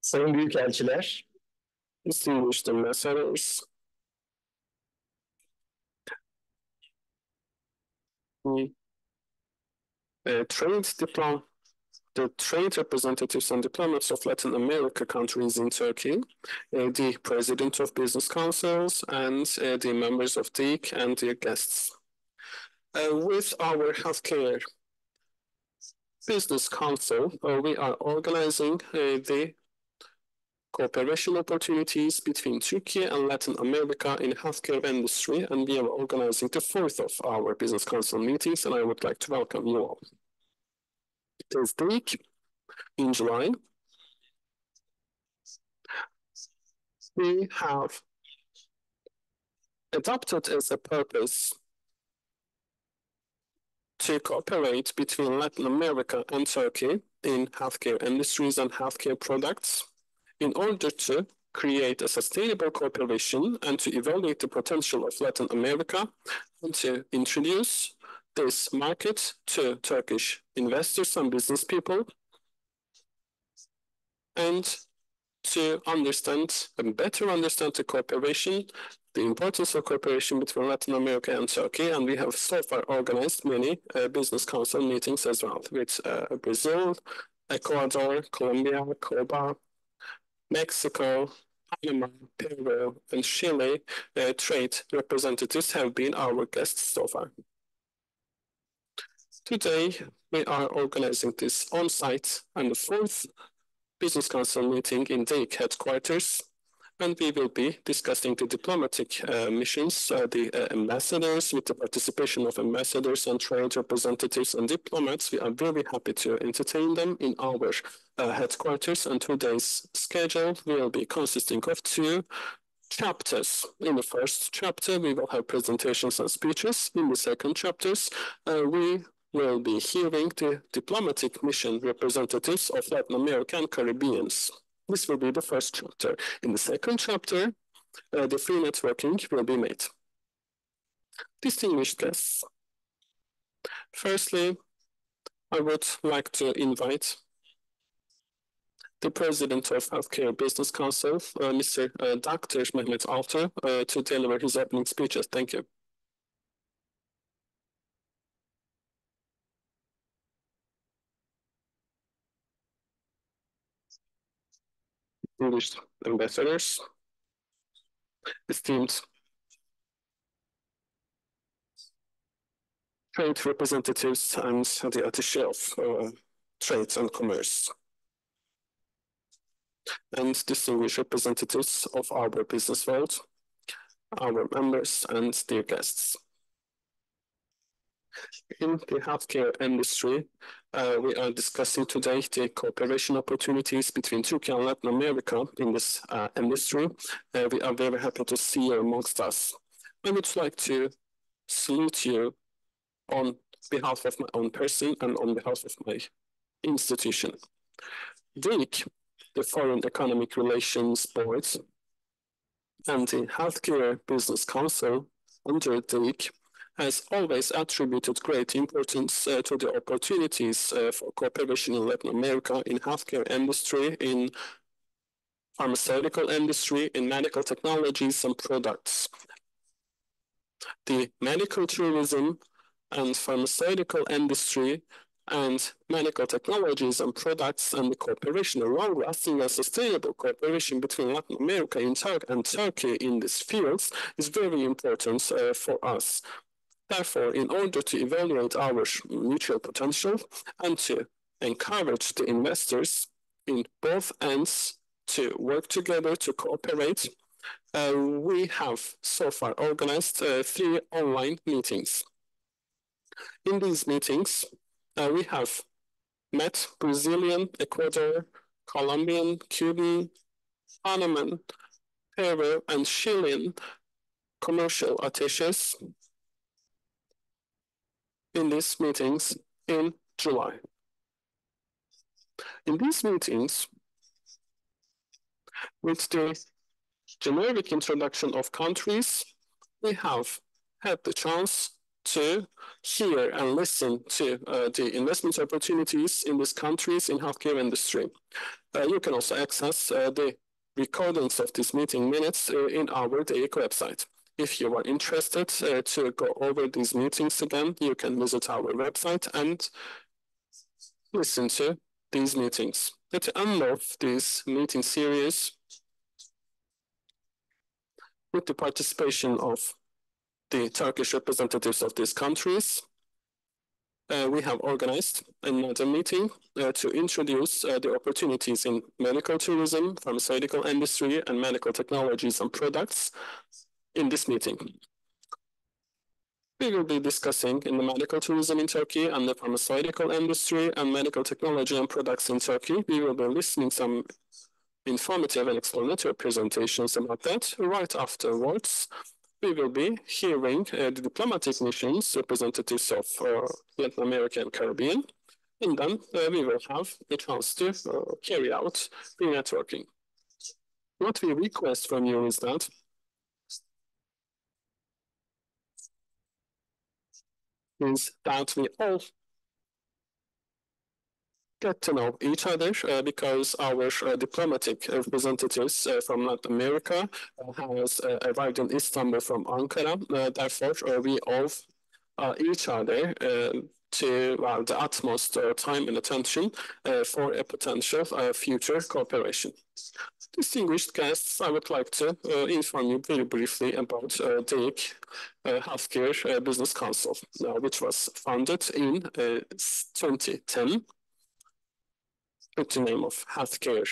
Sayın Büyükelçiler, distinguished ambassadors, the trade diplom the trade representatives and diplomats of Latin America countries in Turkey, the president of business councils, and the members of DIC and their guests. With our healthcare business council, we are organizing the cooperation opportunities between Turkey and Latin America in healthcare industry, and we are organizing the fourth of our business council meetings, and I would like to welcome you all. This week, in July, we have adopted as a purpose to cooperate between Latin America and Turkey in healthcare industries and healthcare products in order to create a sustainable cooperation and to evaluate the potential of Latin America and to introduce this market to Turkish investors and business people and to understand and better understand the cooperation, the importance of cooperation between Latin America and Turkey. And we have so far organized many business council meetings as well with Brazil, Ecuador, Colombia, Cuba, Mexico, Panama, Peru, and Chile. Trade representatives have been our guests so far. Today, we are organizing this on-site and the fourth Business Council meeting in DIC headquarters, and we will be discussing the diplomatic missions, the ambassadors, with the participation of ambassadors and trade representatives and diplomats. We are very happy to entertain them in our headquarters, and today's schedule will be consisting of two chapters. In the first chapter, we will have presentations and speeches. In the second chapters, we will be hearing the diplomatic mission representatives of Latin America and Caribbeans. This will be the first chapter. In the second chapter, the free networking will be made. Distinguished guests, firstly, I would like to invite the President of Healthcare Business Council, Mr. Dr. Mehmet Alter, to deliver his opening speeches. Thank you. Distinguished ambassadors, esteemed trade representatives and the attaché of trade and commerce, and distinguished representatives of our business world, our members and their guests. In the healthcare industry, we are discussing today the cooperation opportunities between Turkey and Latin America in this industry. We are very happy to see you amongst us. I would like to salute you on behalf of my own person and on behalf of my institution. DIC, the Foreign Economic Relations Board, and the Healthcare Business Council under DIC has always attributed great importance to the opportunities for cooperation in Latin America, in healthcare industry, in pharmaceutical industry, in medical technologies and products. The medical tourism and pharmaceutical industry and medical technologies and products and the cooperation, a long-lasting and sustainable cooperation between Latin America and Turkey in these fields is very important for us. Therefore, in order to evaluate our mutual potential and to encourage the investors in both ends to work together, to cooperate, we have so far organized 3 online meetings. In these meetings, we have met Brazilian, Ecuador, Colombian, Cuban, Panamanian, Peru, and Chilean commercial attaches in these meetings in July. In these meetings, with the generic introduction of countries, we have had the chance to hear and listen to the investment opportunities in these countries in healthcare industry. You can also access the recordings of these meeting minutes in our DAIC website. If you are interested to go over these meetings again, you can visit our website and listen to these meetings. At the end of this meeting series, with the participation of the Turkish representatives of these countries, we have organized another meeting to introduce the opportunities in medical tourism, pharmaceutical industry, and medical technologies and products in this meeting. We will be discussing in the medical tourism in Turkey and the pharmaceutical industry and medical technology and products in Turkey. We will be listening some informative and explanatory presentations about that. Right afterwards, we will be hearing the diplomatic missions, representatives of Latin America and Caribbean, and then we will have a chance to carry out the networking. What we request from you is that we all get to know each other because our diplomatic representatives from Latin America has arrived in Istanbul from Ankara. Therefore, we owe each other to the utmost time and attention for a potential future cooperation. Distinguished guests, I would like to inform you very briefly about DAIC Healthcare Business Council, which was founded in 2010 with the name of Healthcare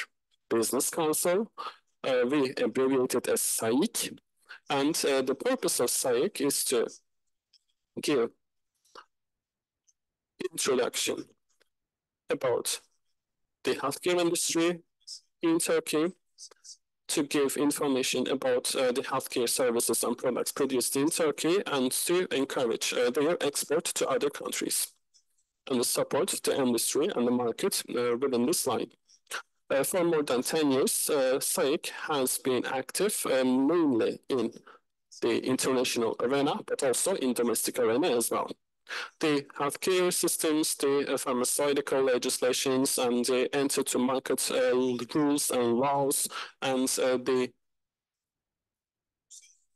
Business Council. We abbreviate it as SAIC, and the purpose of SAIC is to give introduction about the healthcare industry in Turkey, to give information about the healthcare services and products produced in Turkey, and to encourage their export to other countries, and to support the industry and the market within this line. For more than 10 years, SAIC has been active mainly in the international arena, but also in domestic arena as well. The healthcare systems, the pharmaceutical legislations, and the entry to market rules and laws, and the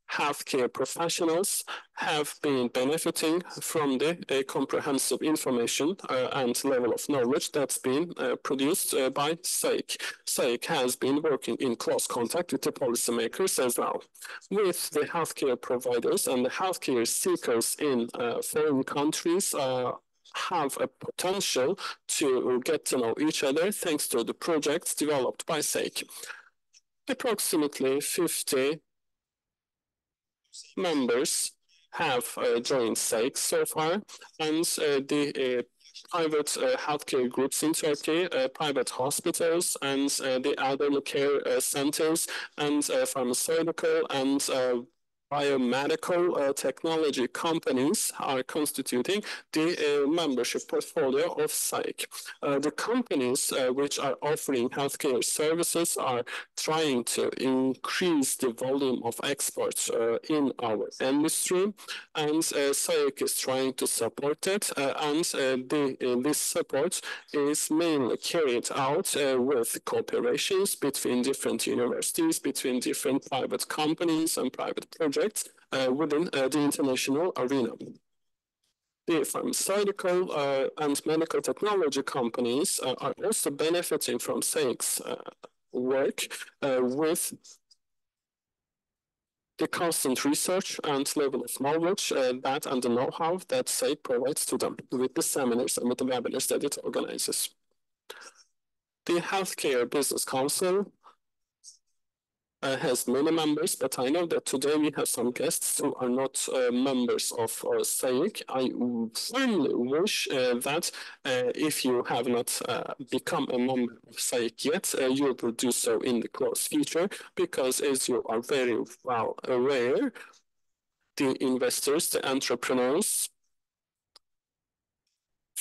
healthcare professionals have been benefiting from the comprehensive information and level of knowledge that's been produced by SAIC. SAIC has been working in close contact with the policymakers as well, with the healthcare providers and the healthcare seekers in foreign countries. Have a potential to get to know each other thanks to the projects developed by SAIC. Approximately 50 members have joined SAIC so far, and the private healthcare groups in Turkey, private hospitals, and the elderly care centers, and pharmaceutical and biomedical technology companies are constituting the membership portfolio of SAIC. The companies which are offering healthcare services are trying to increase the volume of exports in our industry, and SAIC is trying to support it, and this support is mainly carried out with cooperations between different universities, between different private companies and private projects within the international arena. The pharmaceutical and medical technology companies are also benefiting from SAIC's work with the constant research and level of knowledge that and the know-how that SAIC provides to them with the seminars and with the webinars that it organizes. The Healthcare Business Council has many members, but I know that today we have some guests who are not members of SAIC. I firmly wish that if you have not become a member of SAIC yet, you will do so in the close future, because as you are very well aware, the investors, the entrepreneurs,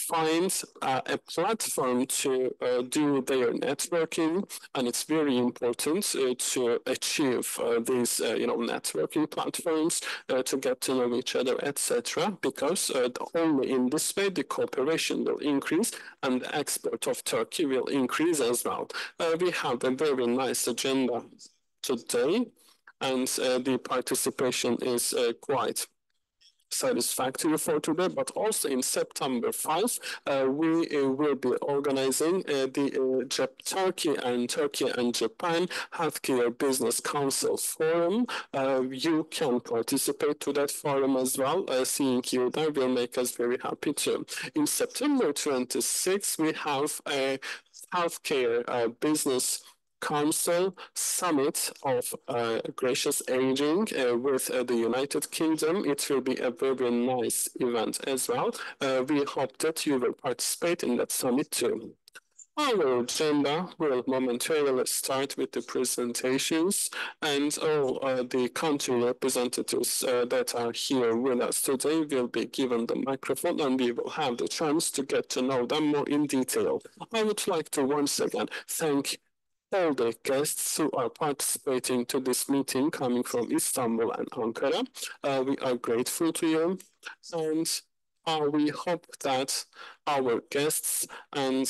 find a platform to do their networking, and it's very important to achieve these networking platforms to get to know each other, etc. Because only in this way the cooperation will increase and the export of Turkey will increase as well. We have a very nice agenda today, and the participation is quite satisfactory for today, but also in September 5, we will be organizing the Turkey and Japan Healthcare Business Council Forum. You can participate to that forum as well. Seeing you there will make us very happy too. In September 26, we have a healthcare business Council Summit of Gracious Aging with the United Kingdom. It will be a very nice event as well. We hope that you will participate in that summit too. Our agenda will momentarily start with the presentations, and all the country representatives that are here with us today will be given the microphone, and we will have the chance to get to know them more in detail. I would like to once again thank all the guests who are participating to this meeting coming from Istanbul and Ankara. We are grateful to you, and we hope that our guests and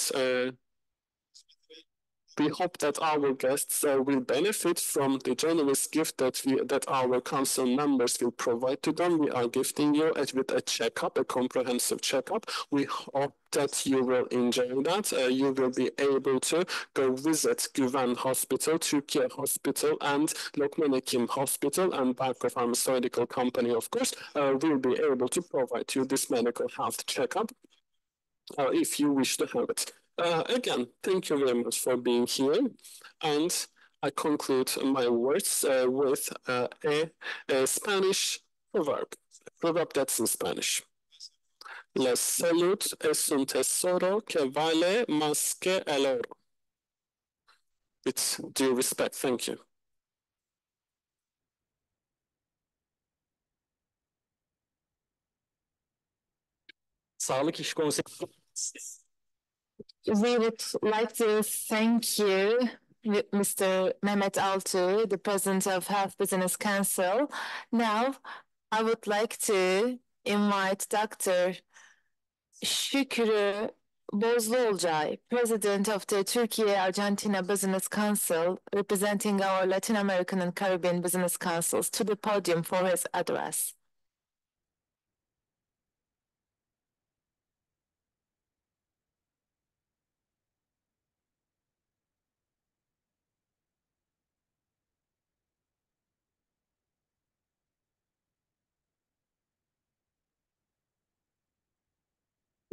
we hope that our guests will benefit from the generous gift that our council members will provide to them. We are gifting you with a checkup, a comprehensive checkup. We hope that you will enjoy that. You will be able to go visit Güven Hospital, Turkey Hospital, and Lokman Hekim Hospital, and Barco Pharmaceutical Company, of course, will be able to provide you this medical health checkup if you wish to have it. Again, thank you very much for being here, and I conclude my words with a Spanish proverb that's in Spanish. La salud es un tesoro que vale más que el oro. With due respect, thank you. Sağlık İş Konseyi. We would like to thank you, Mr. Mehmet Altuğ, the President of Health Business Council. Now, I would like to invite Dr. Şükrü Bozluolcay, President of the Turkey-Argentina Business Council, representing our Latin American and Caribbean business councils, to the podium for his address.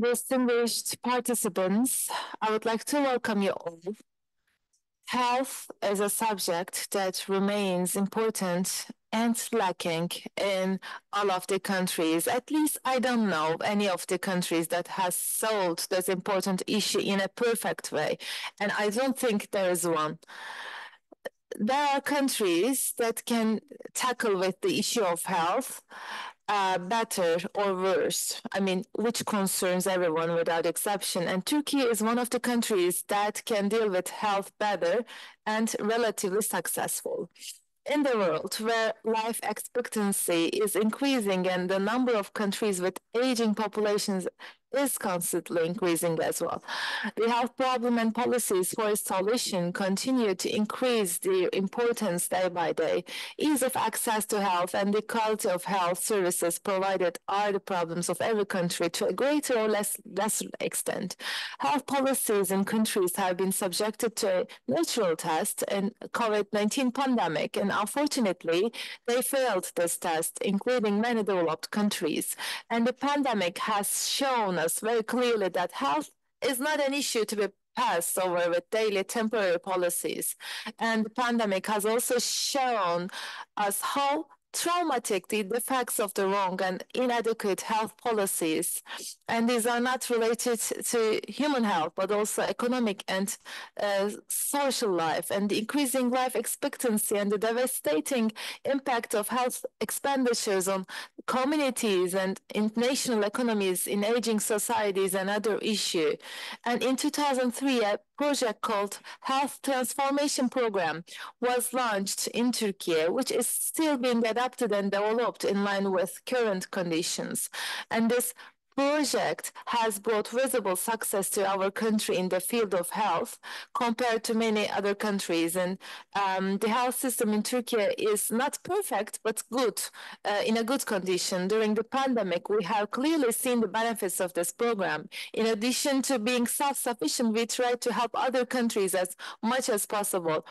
Distinguished participants, I would like to welcome you all. Health is a subject that remains important and lacking in all of the countries. At least I don't know any of the countries that has solved this important issue in a perfect way, and I don't think there is one. There are countries that can tackle with the issue of health better or worse, which concerns everyone without exception. And Turkey is one of the countries that can deal with health better and relatively successful. In the world where life expectancy is increasing and the number of countries with aging populations is constantly increasing as well, the health problem and policies for its solution continue to increase their importance day by day. Ease of access to health and the quality of health services provided are the problems of every country to a greater or lesser extent. Health policies in countries have been subjected to a natural test in COVID-19 pandemic, and unfortunately, they failed this test, including many developed countries. And the pandemic has shown us very clearly that health is not an issue to be passed over with daily temporary policies. And the pandemic has also shown us how traumatic the effects of the wrong and inadequate health policies. And these are not related to human health, but also economic and social life, and the increasing life expectancy and the devastating impact of health expenditures on communities and national economies in aging societies, another issue. And in 2003, a project called Health Transformation Program was launched in Turkey, which is still being adapted and developed in line with current conditions. And this project has brought visible success to our country in the field of health compared to many other countries. And the health system in Turkey is not perfect, but good, in a good condition. During the pandemic, we have clearly seen the benefits of this program. In addition to being self-sufficient, we try to help other countries as much as possible.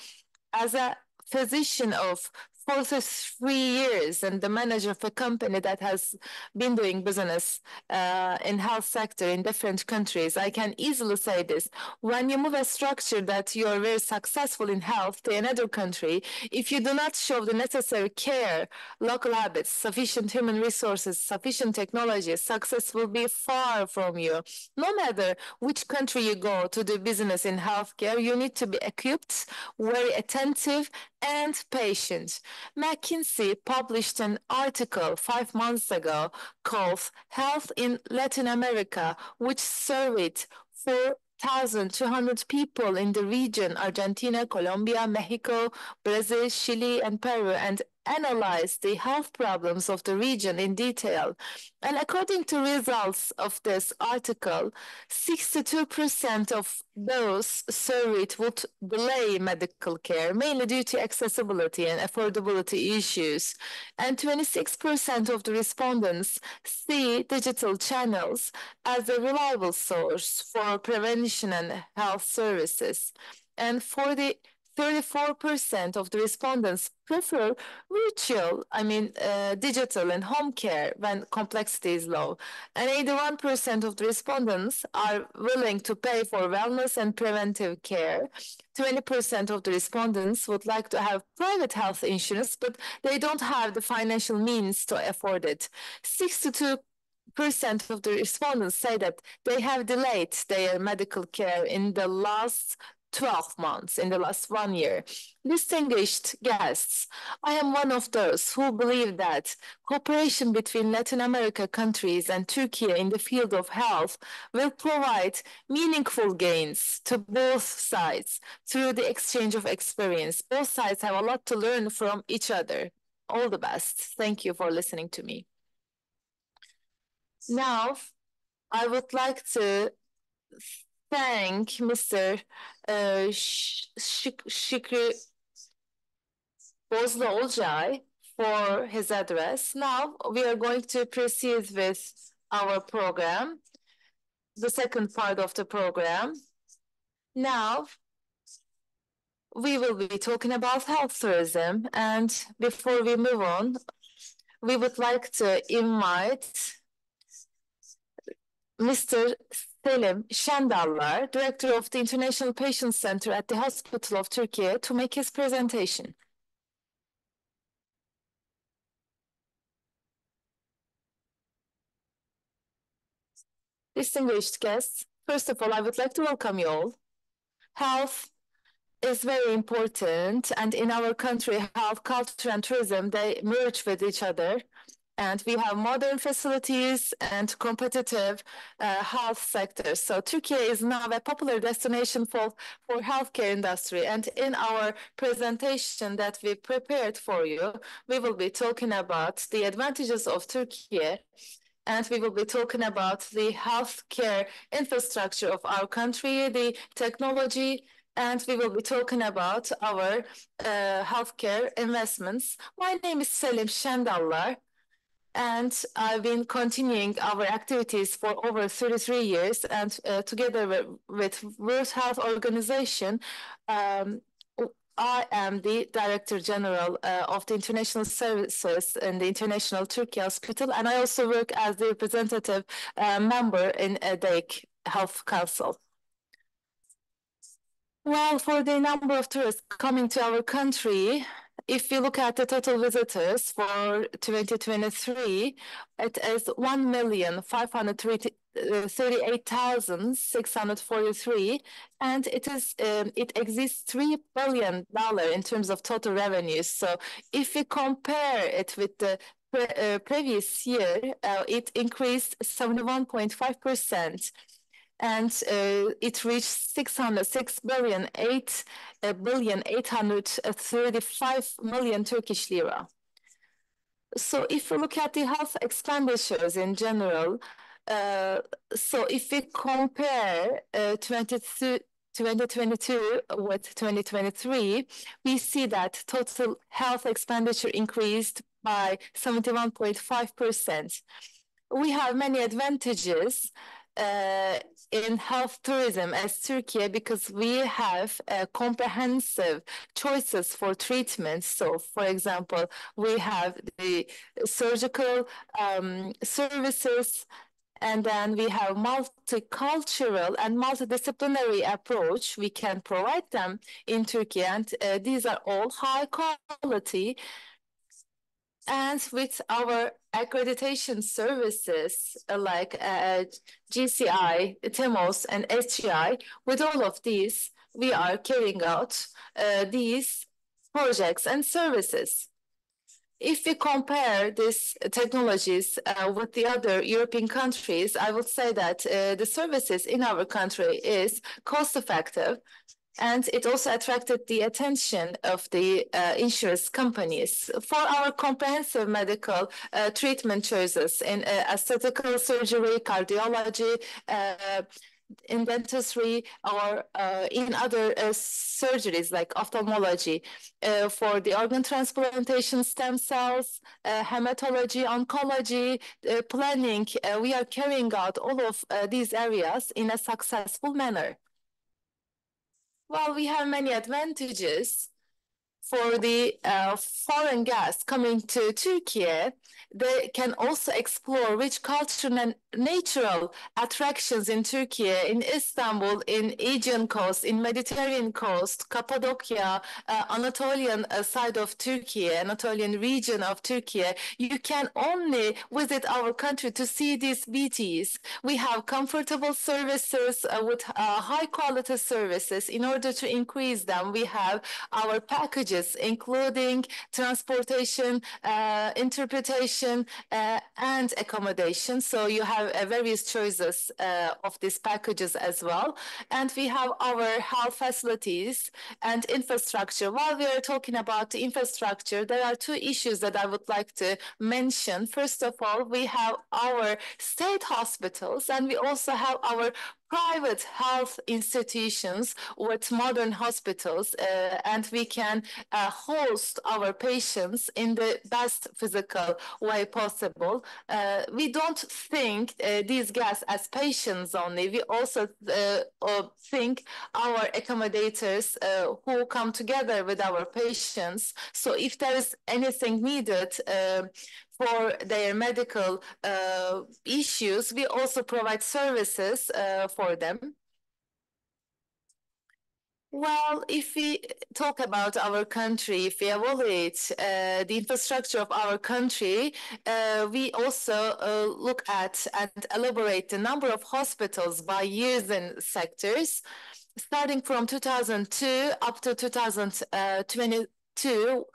As a physician of 43 years and the manager of a company that has been doing business in health sector in different countries, I can easily say this. When you move a structure that you are very successful in health to another country, if you do not show the necessary care, local habits, sufficient human resources, sufficient technology, success will be far from you. No matter which country you go to do business in healthcare, you need to be equipped, very attentive, and patient. McKinsey published an article 5 months ago called Health in Latin America, which surveyed 4,200 people in the region, Argentina, Colombia, Mexico, Brazil, Chile, and Peru, and analyzed the health problems of the region in detail. And according to results of this article, 62% of those surveyed would delay medical care, mainly due to accessibility and affordability issues. And 26% of the respondents see digital channels as a reliable source for prevention and health services. And 34% of the respondents prefer virtual, digital and home care when complexity is low. And 81% of the respondents are willing to pay for wellness and preventive care. 20% of the respondents would like to have private health insurance, but they don't have the financial means to afford it. 62% of the respondents say that they have delayed their medical care in the last 12 months, in the last 1 year. Distinguished guests, I am one of those who believe that cooperation between Latin America countries and Turkey in the field of health will provide meaningful gains to both sides through the exchange of experience. Both sides have a lot to learn from each other. All the best. Thank you for listening to me. Now, I would like to thank Mr. Şükrü Bozlu-Olcay for his address. Now we are going to proceed with our program, the second part of the program. Now we will be talking about health tourism, and before we move on, we would like to invite Mr. Selim Şendallar, Director of the International Patient Center at the Hospital of Turkey, to make his presentation. Distinguished guests, first of all, I would like to welcome you all. Health is very important, and in our country, health, culture, and tourism, they merge with each other. And we have modern facilities and competitive health sectors. So Turkey is now a popular destination for healthcare industry. And in our presentation that we prepared for you, we will be talking about the advantages of Turkey, and we will be talking about the healthcare infrastructure of our country, the technology, and we will be talking about our healthcare investments. My name is Selim Şendallar, and I've been continuing our activities for over 33 years, and together with World Health Organization, I am the Director General of the International Services in the International Turkey Hospital, and I also work as the representative member in DEIK Health Council. Well, for the number of tourists coming to our country, if you look at the total visitors for 2023, it is 1,538,643, and it exists $3 billion in terms of total revenues. So if we compare it with the previous year, it increased 71.5%. And it reached 606,835 Turkish lira. So if you look at the health expenditures in general, so if we compare 2022 with 2023, we see that total health expenditure increased by 71.5%. We have many advantages in health tourism as Turkey because we have comprehensive choices for treatment. So, for example, we have the surgical services, and then we have multicultural and multidisciplinary approach we can provide them in Turkey, and these are all high quality. And with our accreditation services like GCI, TEMOS, and SGI, with all of these, we are carrying out these projects and services. If we compare these technologies with the other European countries, I would say that the services in our country is cost-effective, and it also attracted the attention of the insurance companies for our comprehensive medical treatment choices in aesthetical surgery, cardiology, in dentistry, or in other surgeries like ophthalmology, for the organ transplantation, stem cells, hematology, oncology, planning. We are carrying out all of these areas in a successful manner. Well, we have many advantages for the foreign guests coming to Turkey. They can also explore rich cultural and natural attractions in Turkey, in Istanbul, in Aegean coast, in Mediterranean coast, Cappadocia, Anatolian side of Turkey, Anatolian region of Turkey. You can only visit our country to see these beauties. We have comfortable services with high quality services. In order to increase them, we have our packages, including transportation, interpretation, and accommodation. So you have various choices of these packages as well. And we have our health facilities and infrastructure. While we are talking about the infrastructure, there are two issues that I would like to mention. First of all, we have our state hospitals, and we also have our private health institutions with modern hospitals, and we can host our patients in the best physical way possible. We don't think these guests as patients only. We also think our accommodators who come together with our patients. So if there is anything needed for their medical issues, we also provide services for them. Well, if we talk about our country, if we evaluate the infrastructure of our country, we also look at and elaborate the number of hospitals by years and sectors. Starting from 2002 up to 2022,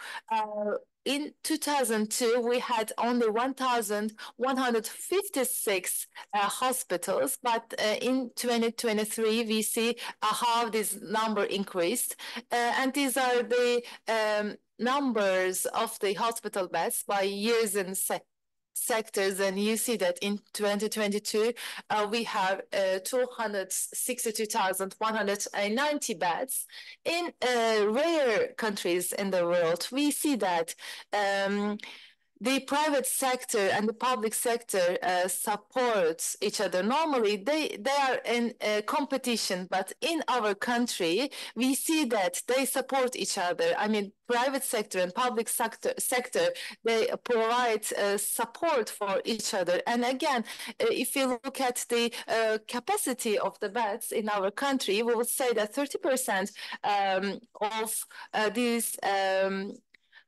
in 2002, we had only 1,156 hospitals, but in 2023, we see how this number increased. And these are the numbers of the hospital beds by years and sectors, and you see that in 2022 we have 262,190 beds. In rare countries in the world, we see that the private sector and the public sector supports each other. Normally, they are in competition, but in our country, we see that they support each other. I mean, private sector and public sector, they provide support for each other. And again, if you look at the capacity of the beds in our country, we would say that 30% of these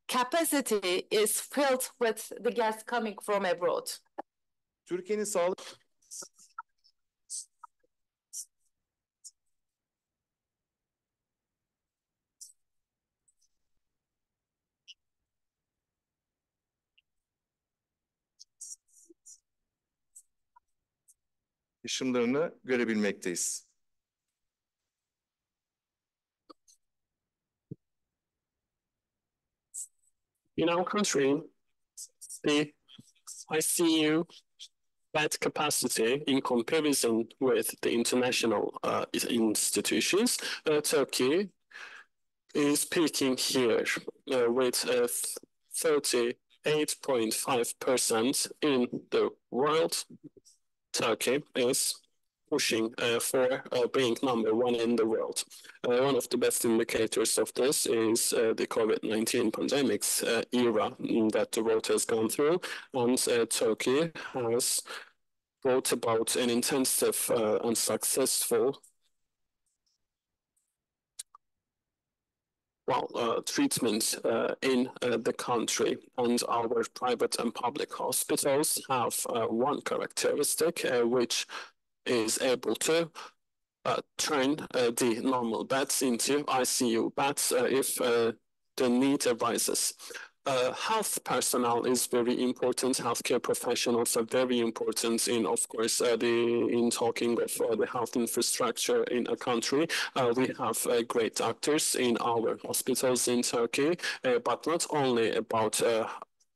capacity is filled with the guests coming from abroad. Türkiye'nin sağlık ışınlarını görebilmekteyiz. In our country, the ICU bed capacity in comparison with the international institutions, Turkey is peaking here with 38.5% in the world. Turkey is pushing for being number one in the world. One of the best indicators of this is the COVID-19 pandemic's era that the world has gone through, and Turkey has brought about an intensive and successful treatment in the country, and our private and public hospitals have one characteristic which is able to turn the normal beds into ICU beds if the need arises. Health personnel is very important. Healthcare professionals are very important in, of course, in talking of the health infrastructure in a country. We have great doctors in our hospitals in Turkey, but not only about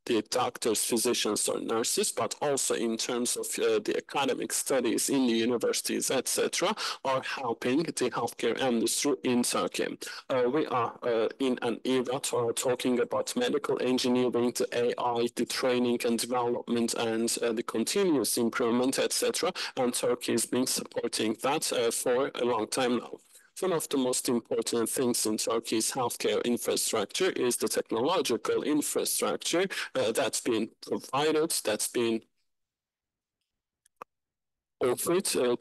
the doctors, physicians, or nurses, but also in terms of the academic studies in the universities, etc., are helping the healthcare industry in Turkey. We are in an era talking about medical engineering, the AI, the training and development, and the continuous improvement, etc., and Turkey has been supporting that for a long time now. One of the most important things in Turkey's healthcare infrastructure is the technological infrastructure that's been provided, that's been offered to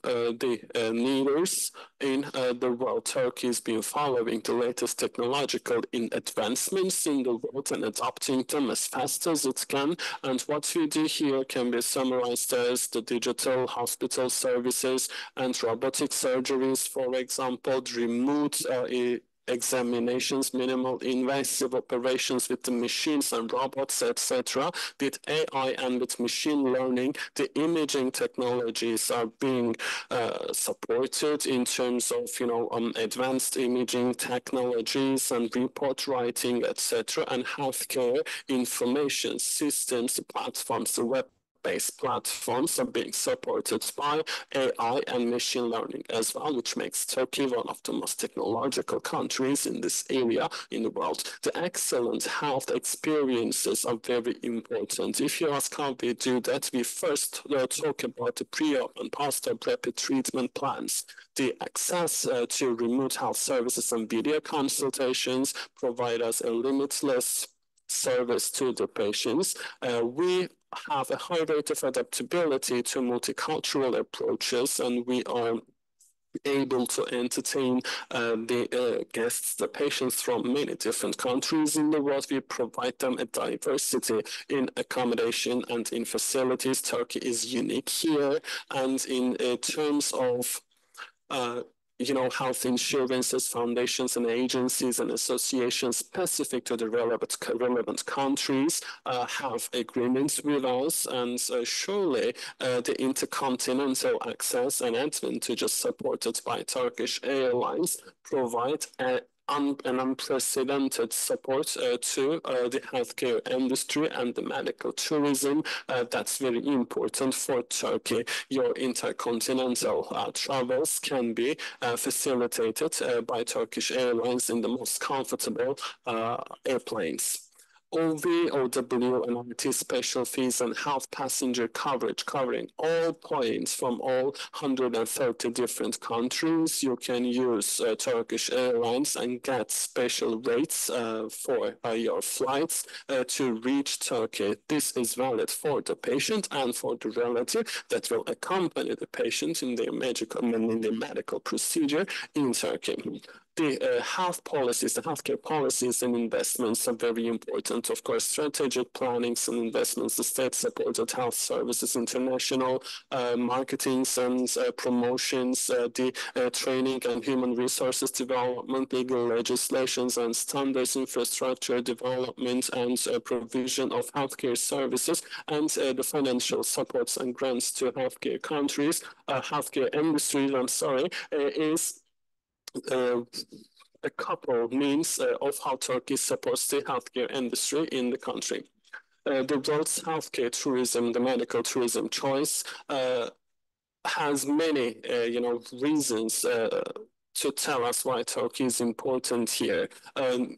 the leaders in the world. Turkey has been following the latest technological advancements in the world and adopting them as fast as it can. And what we do here can be summarized as the digital hospital services and robotic surgeries, for example, remote examinations, minimal invasive operations with the machines and robots, etc. With AI and with machine learning, the imaging technologies are being supported in terms of, advanced imaging technologies and report writing, etc. And healthcare information systems, platforms, the web-based platforms are being supported by AI and machine learning as well, which makes Turkey one of the most technological countries in this area in the world. The excellent health experiences are very important. If you ask how we do that, we first talk about the pre-op and post-op rapid treatment plans. The access to remote health services and video consultations provide us a limitless service to the patients. We have a high rate of adaptability to multicultural approaches, and we are able to entertain the guests, the patients from many different countries in the world. We provide them a diversity in accommodation and in facilities. Turkey is unique here, and in terms of health insurances, foundations, and agencies and associations specific to the relevant countries have agreements with us, and surely the intercontinental access and advantages supported by Turkish Airlines provide an unprecedented support to the healthcare industry and the medical tourism. That's very important for Turkey. Your intercontinental travels can be facilitated by Turkish Airlines in the most comfortable airplanes. OV, OW, and RT special fees and health passenger coverage covering all points from all 130 different countries. You can use Turkish Airlines and get special rates for your flights to reach Turkey. This is valid for the patient and for the relative that will accompany the patient in their medical procedure in Turkey. the health policies, the healthcare policies and investments are very important. Of course, strategic plannings and investments, the state-supported health services, international marketings and promotions, the training and human resources development, legal legislations and standards, infrastructure development and provision of healthcare services, and the financial supports and grants to healthcare countries, healthcare industries, is a couple means of how Turkey supports the healthcare industry in the country. The world's healthcare tourism, the medical tourism choice, has many, reasons to tell us why Turkey is important here.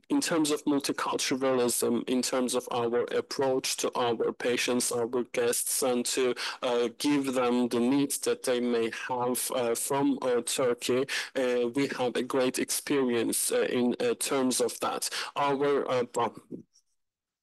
In terms of multiculturalism, in terms of our approach to our patients, our guests, and to give them the needs that they may have from Turkey, we have a great experience in terms of that. Our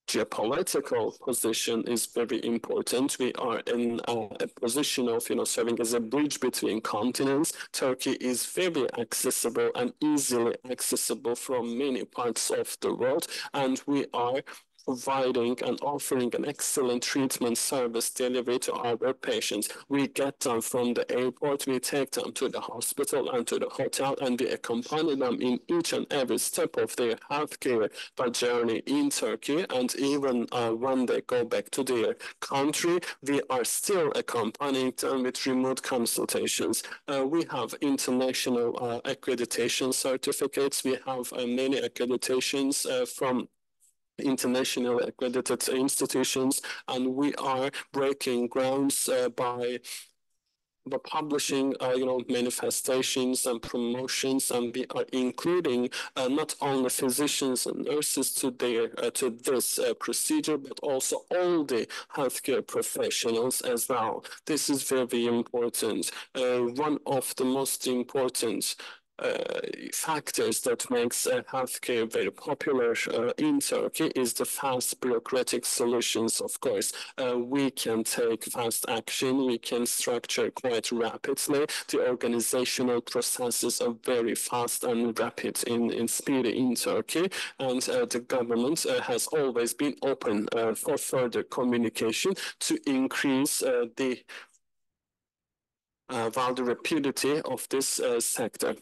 geopolitical position is very important. We are in a position of, serving as a bridge between continents. Turkey is very accessible and easily accessible from many parts of the world, and we are providing and offering an excellent treatment service delivery to our patients. We get them from the airport, we take them to the hospital and to the hotel, and we accompany them in each and every step of their healthcare journey in Turkey. And even when they go back to their country, we are still accompanying them with remote consultations. We have international accreditation certificates. We have many accreditations from international accredited institutions, and we are breaking grounds by publishing, manifestations and promotions, and we are including not only physicians and nurses to this procedure, but also all the healthcare professionals as well. This is very important. One of the most important factors that makes healthcare very popular in Turkey is the fast bureaucratic solutions. Of course, we can take fast action, we can structure quite rapidly. The organizational processes are very fast and rapid in speed in Turkey, and the government has always been open for further communication to increase the rapidity of this sector.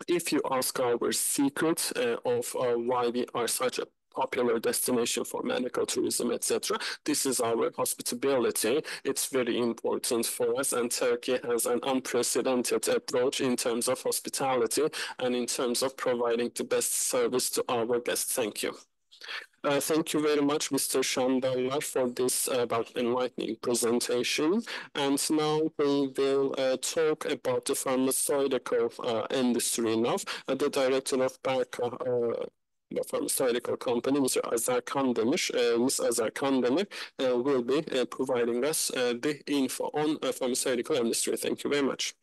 If you ask our secret of why we are such a popular destination for medical tourism, etc., this is our hospitality. It's very important for us, and Turkey has an unprecedented approach in terms of hospitality and in terms of providing the best service to our guests. Thank you. Thank you very much, Mr. Şandallar, for this enlightening presentation. And now we will talk about the pharmaceutical industry now. The director of Barka, the pharmaceutical company, Mr. Azer Kandemir. Ms. Azer Kandemir will be providing us the info on pharmaceutical industry. Thank you very much.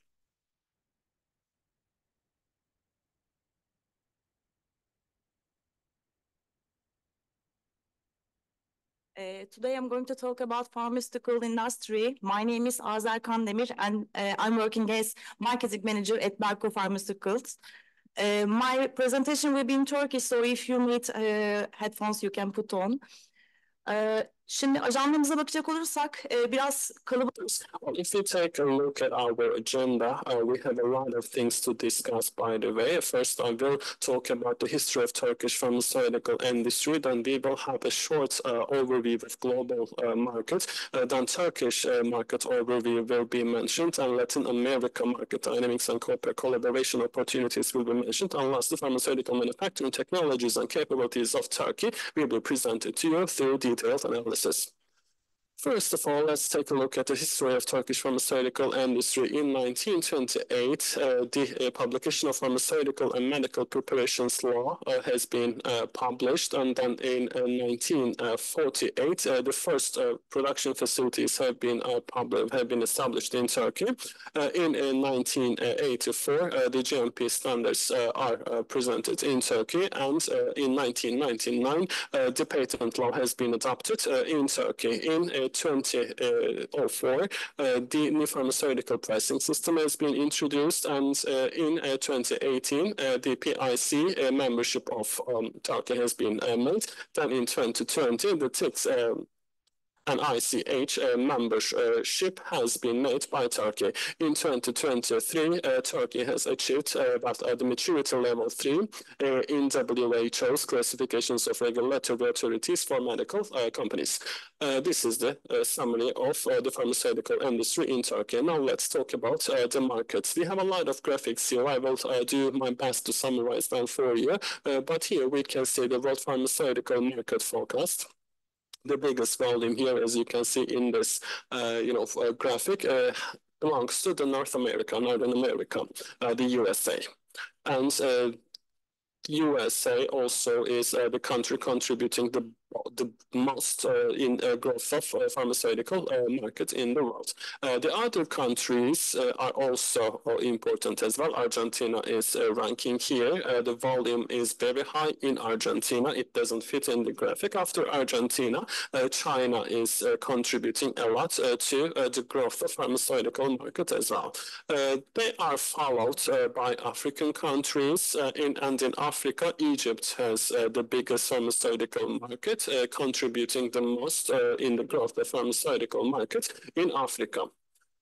Today I'm going to talk about pharmaceutical industry. My name is Azer Kandemir, and I'm working as marketing manager at Barko Pharmaceuticals. My presentation will be in Turkish, so if you need headphones, you can put on. Şimdi ajandamıza bakacak olursak biraz kalabalık. If you take a look at our agenda, we have a lot of things to discuss, by the way. First, I will talk about the history of Turkish pharmaceutical industry. Then we will have a short overview of global markets. Then Turkish market overview will be mentioned, and Latin America market dynamics and collaboration opportunities will be mentioned. And last, the pharmaceutical manufacturing technologies and capabilities of Turkey will be presented to you through detailed analysis. First of all, let's take a look at the history of Turkish pharmaceutical industry. In 1928, the publication of Pharmaceutical and Medical Preparations Law has been published, and then in 1948, the first production facilities have been established in Turkey. In 1984, the GMP standards are presented in Turkey, and in 1999, the patent law has been adopted in Turkey. In 2004, the new pharmaceutical pricing system has been introduced, and in 2018, the PIC membership of Turkey has been made. Then in 2020, the TICS an ICH membership has been made by Turkey. In 2023, Turkey has achieved the maturity level 3 in WHO's classifications of regulatory authorities for medical companies. This is the summary of the pharmaceutical industry in Turkey. Now let's talk about the markets. We have a lot of graphics here. I will do my best to summarize them for you. But here we can see the world pharmaceutical market forecast. The biggest volume here, as you can see in this, graphic, belongs to the Northern America, the USA. And USA also is the country contributing the most in growth of pharmaceutical market in the world. The other countries are also important as well. Argentina is ranking here. The volume is very high in Argentina. It doesn't fit in the graphic. After Argentina, China is contributing a lot to the growth of pharmaceutical market as well. They are followed by African countries. And in Africa, Egypt has the biggest pharmaceutical market, contributing the most in the growth of the pharmaceutical market in Africa.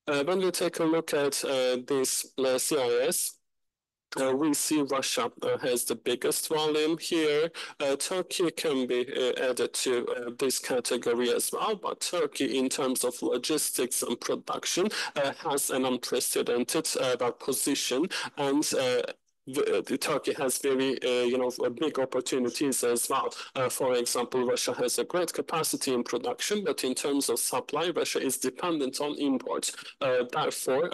When we take a look at this CIS, we see Russia has the biggest volume here. Turkey can be added to this category as well, but Turkey, in terms of logistics and production, has an unprecedented position, and the Turkey has very, big opportunities as well. For example, Russia has a great capacity in production, but in terms of supply, Russia is dependent on imports. Therefore,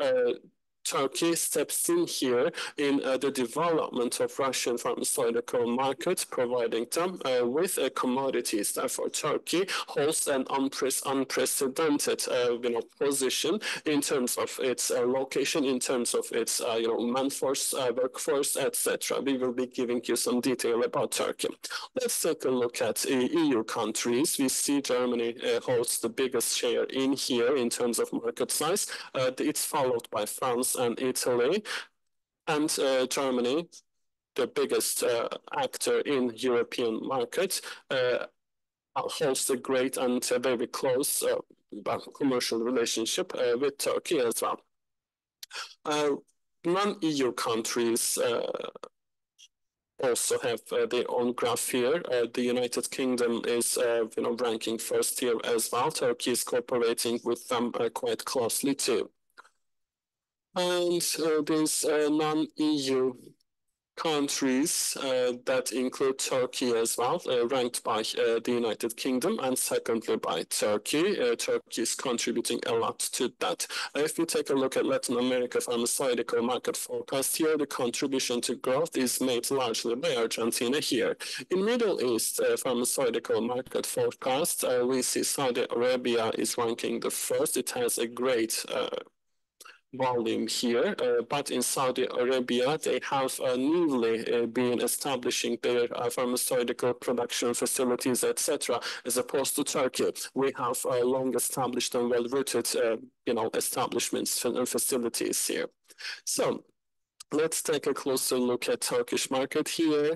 Turkey steps in here in the development of Russian pharmaceutical market, providing them with commodities. Therefore, Turkey holds an unprecedented, position in terms of its location, in terms of its, manforce, workforce, etc. We will be giving you some detail about Turkey. Let's take a look at EU countries. We see Germany holds the biggest share in here in terms of market size. It's followed by France and Italy, and Germany, the biggest actor in European market, holds a great and very close commercial relationship with Turkey as well. Non-EU countries also have their own graph here. The United Kingdom is, ranking first here as well. Turkey is cooperating with them quite closely too. And these non-EU countries that include Turkey as well, ranked by the United Kingdom and secondly by Turkey. Turkey is contributing a lot to that. If we take a look at Latin America pharmaceutical market forecast here, the contribution to growth is made largely by Argentina here. In Middle East pharmaceutical market forecast, we see Saudi Arabia is ranking the first. It has a great volume here, but in Saudi Arabia, they have newly been establishing their pharmaceutical production facilities, etc., as opposed to Turkey. We have long established and well-rooted, establishments and facilities here. So, let's take a closer look at Turkish market here.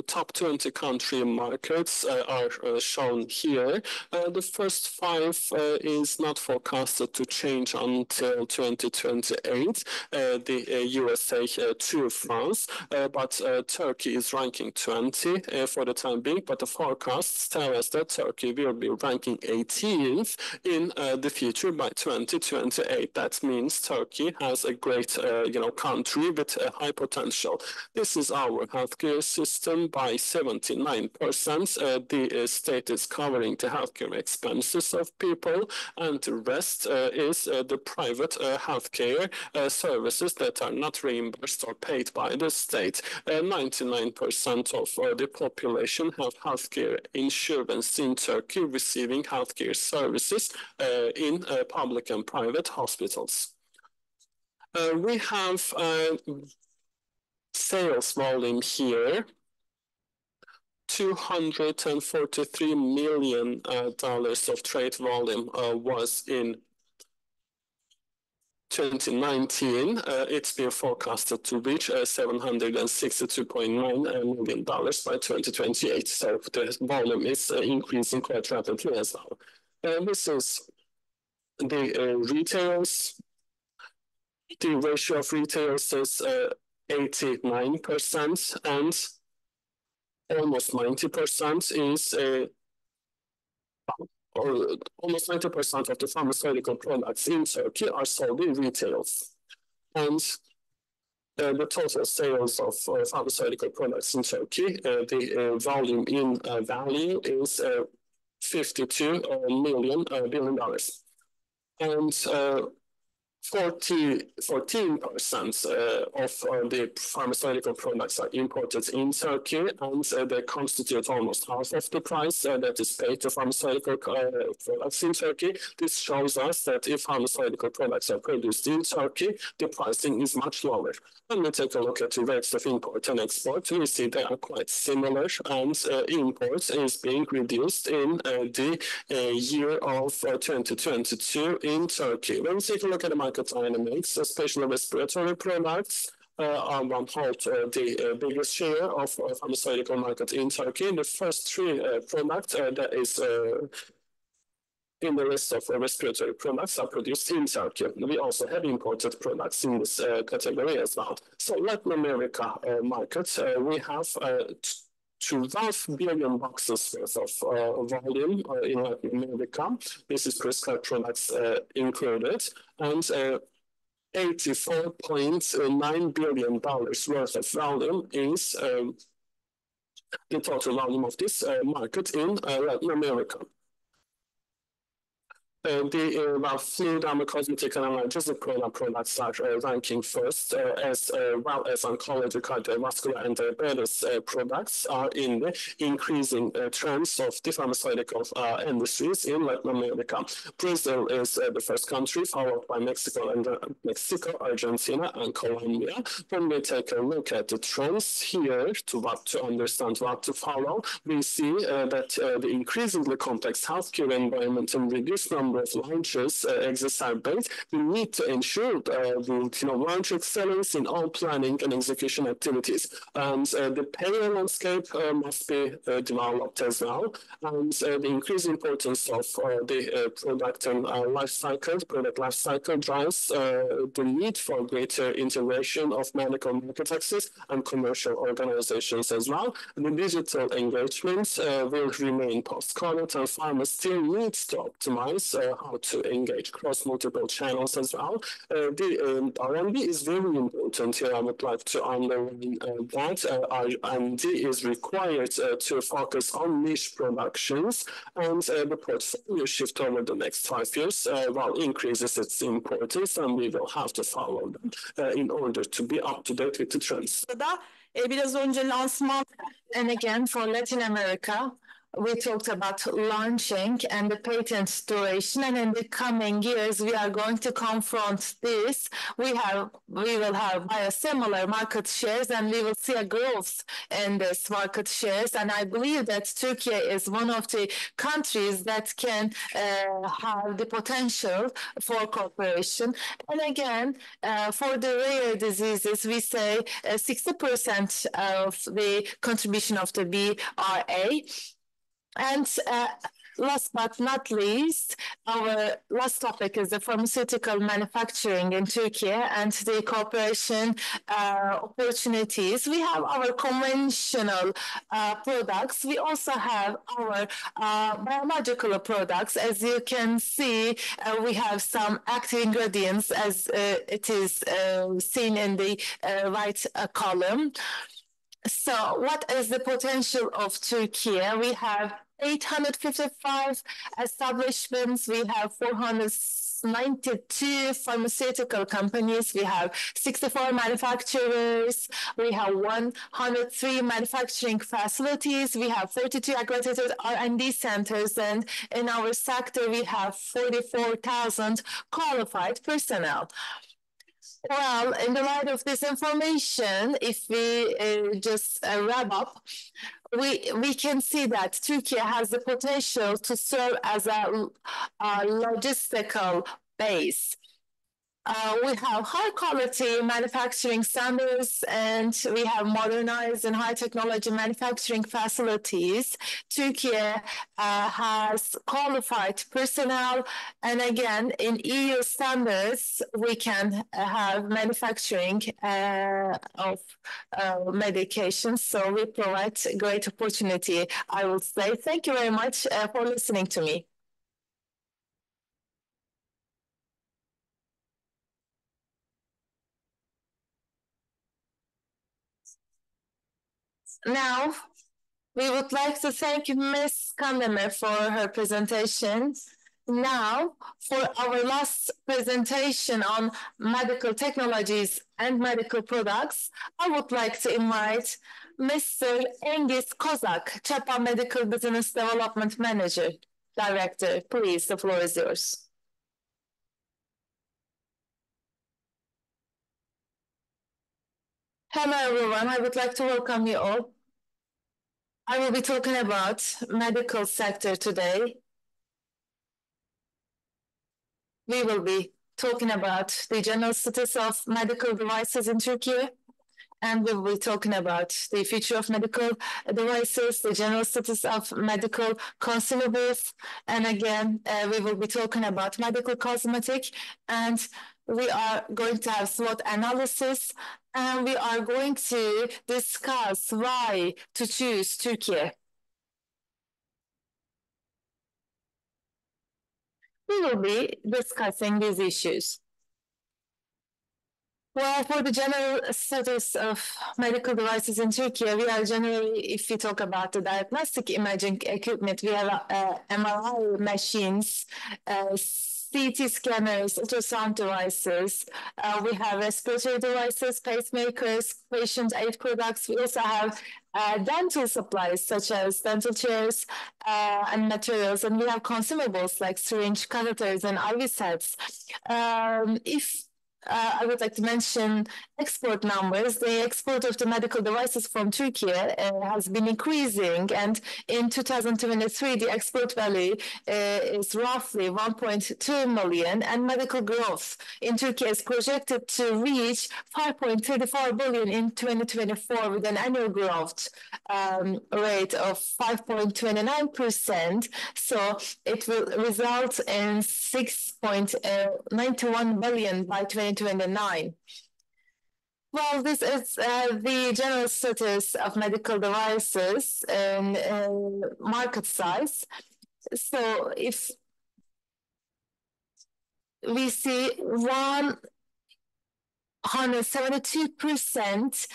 Top 20 country markets are shown here. The first 5 is not forecasted to change until 2028. The USA to France, but Turkey is ranking 20 for the time being, but the forecasts tell us that Turkey will be ranking 18th in the future by 2028. That means Turkey has a great, country with a high potential. This is our healthcare system by 79%. The state is covering the healthcare expenses of people, and the rest is the private healthcare services that are not reimbursed or paid by the state. 99% of the population have healthcare insurance in Turkey, receiving healthcare services in public and private hospitals. We have sales volume here. $243 million of trade volume was in 2019. It's been forecasted to reach $762.9 million by 2028. So the volume is increasing quite rapidly as well. This is the retailers. The ratio of retailers is 89%, and almost 90% is or almost 90% of the pharmaceutical products in Turkey are sold in retails. And the total sales of pharmaceutical products in Turkey, the volume in value is $52 billion. And 14% of the pharmaceutical products are imported in Turkey, and they constitute almost half of the price that is paid to pharmaceutical products in Turkey. This shows us that if pharmaceutical products are produced in Turkey, the pricing is much lower. When we take a look at the rates of import and export, we see they are quite similar, and imports is being reduced in the year of 2022 in Turkey. When we take a look at the market dynamics, especially respiratory products are one-half the biggest share of pharmaceutical market in Turkey. The first three products that is in the list of respiratory products are produced in Turkey. We also have imported products in this category as well. So Latin America market, we have 12 billion boxes worth of volume in Latin America. This is prescribed products included, and $84.9 billion worth of volume is the total volume of this market in Latin America. The fluid and cosmetic and analgesic products are ranking first, as well as oncology, cardiovascular, and diabetes products are in the increasing trends of the pharmaceutical industries in Latin America. Brazil is the first country, followed by Mexico, Argentina, and Colombia. When we take a look at the trends here to understand what to follow, we see that the increasingly complex healthcare environment and reduced number of launches exacerbate the need to ensure launch excellence in all planning and execution activities. And the payer landscape must be developed as well. And the increased importance of the product and product life cycle drives the need for greater integration of medical market access and commercial organizations as well. The digital engagement will remain post-COVID, and pharma still needs to optimize how to engage across multiple channels as well. The R&D is very important here. I would like to underline that R&D is required to focus on niche productions, and the portfolio shift over the next 5 years will increases its importance, and we will have to follow them in order to be up to date with the trends. Biraz önce lansman. And again, for Latin America, we talked about launching and the patent duration, and in the coming years, we are going to confront this. We will have biosimilar market shares, and we will see a growth in this market shares. And I believe that Turkey is one of the countries that can have the potential for cooperation. And again, for the rare diseases, we say 60% of the contribution of the BRA. And last but not least, our last topic is the pharmaceutical manufacturing in Turkey and the cooperation opportunities. We have our conventional products. We also have our biological products. As you can see, we have some active ingredients, as it is seen in the right column. So what is the potential of Turkey? We have 855 establishments. We have 492 pharmaceutical companies. We have 64 manufacturers. We have 103 manufacturing facilities. We have 42 accredited R&D centers. And in our sector, we have 44,000 qualified personnel. Well, in the light of this information, if we just wrap up, we can see that Turkey has the potential to serve as a logistical base. We have high quality manufacturing standards and we have modernized and high technology manufacturing facilities. Turkey has qualified personnel, and again, in EU standards, we can have manufacturing of medications. So we provide great opportunity, I would say. Thank you very much for listening to me. Now, we would like to thank Ms. Kandemir for her presentation. Now, for our last presentation on medical technologies and medical products, I would like to invite Mr. Engis Kozak, Çapa Medical Business Development Manager, Director. Please, the floor is yours. Hello, everyone. I would like to welcome you all. I will be talking about medical sector today. We will be talking about the general status of medical devices in Turkey, and we will be talking about the future of medical devices, the general status of medical consumables, and again, we will be talking about medical cosmetic, and we are going to have SWOT analysis, and we are going to discuss why to choose Turkey. We will be discussing these issues. Well, for the general status of medical devices in Turkey, we are generally, if we talk about the diagnostic imaging equipment, we have MRI machines, CT scanners, ultrasound devices. We have respiratory devices, pacemakers, patient aid products. We also have dental supplies such as dental chairs and materials, and we have consumables like syringe, catheters, and IV sets. I would like to mention export numbers. The export of the medical devices from Turkey has been increasing, and in 2023, the export value is roughly 1.2 million, and medical growth in Turkey is projected to reach 5.34 billion in 2024 with an annual growth rate of 5.29%. So it will result in 6.91 billion by 2029. Well, this is the general status of medical devices and market size. So if we see 172%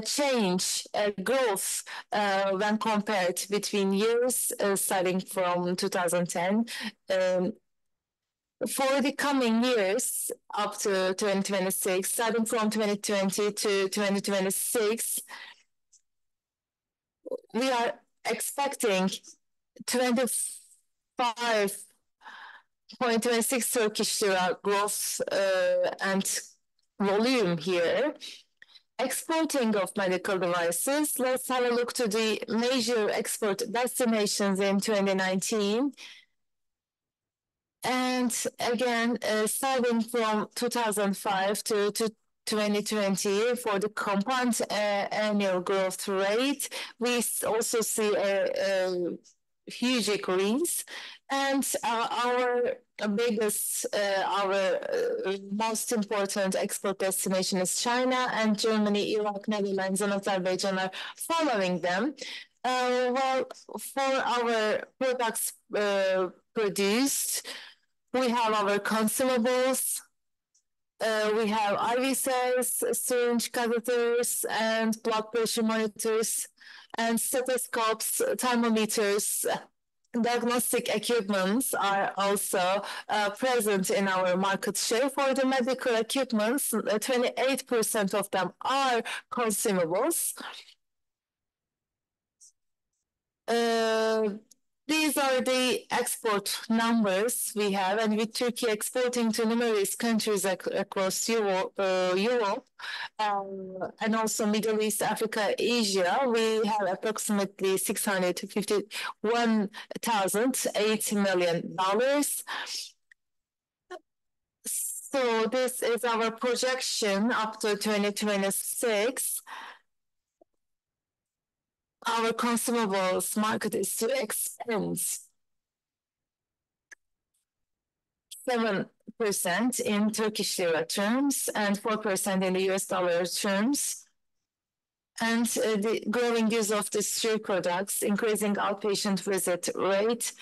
change growth when compared between years starting from 2010. For the coming years up to 2026, starting from 2020 to 2026, we are expecting 25.26 Turkish lira growth and volume here. Exporting of medical devices. Let's have a look to the major export destinations in 2019. And again, starting from 2005 to 2020, for the compound annual growth rate, we also see a huge increase. And our biggest, our most important export destination is China, and Germany, Iraq, Netherlands, and Azerbaijan are following them. Well, for our products produced, we have our consumables, we have IV cells, syringe catheters, and blood pressure monitors, and stethoscopes, thermometers. Diagnostic equipments are also present in our market share. For the medical equipments, 28% of them are consumables. These are the export numbers we have, and with Turkey exporting to numerous countries across Europe, and also Middle East, Africa, Asia, we have approximately $651,008 million. So this is our projection up to 2026. Our consumables market is to expand 7% in Turkish lira terms and 4% in the US dollar terms. And the growing use of these three products, increasing outpatient visit rate,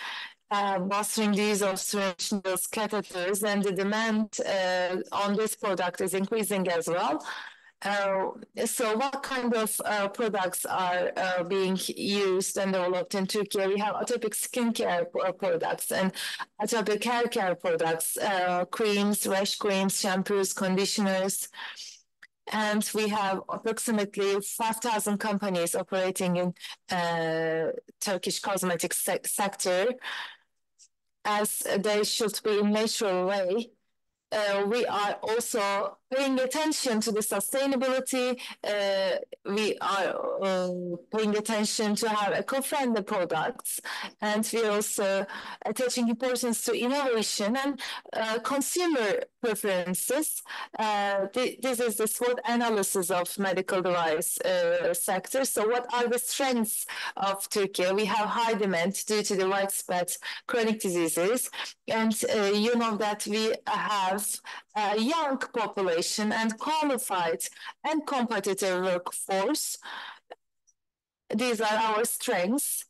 bolstering the use of syringe needles, catheters, and the demand on this product is increasing as well. So what kind of products are being used and developed in Turkey? We have atopic skincare products and atopic hair care products, creams, rash creams, shampoos, conditioners. And we have approximately 5,000 companies operating in Turkish cosmetics sector, as they should be in natural way. We are also paying attention to the sustainability. We are paying attention to have eco-friendly products, and we are also attaching importance to innovation and consumer preferences. This is the SWOT analysis of medical device sector. So what are the strengths of Turkey? We have high demand due to the widespread chronic diseases, and you know that we have a young population and qualified and competitive workforce. These are our strengths.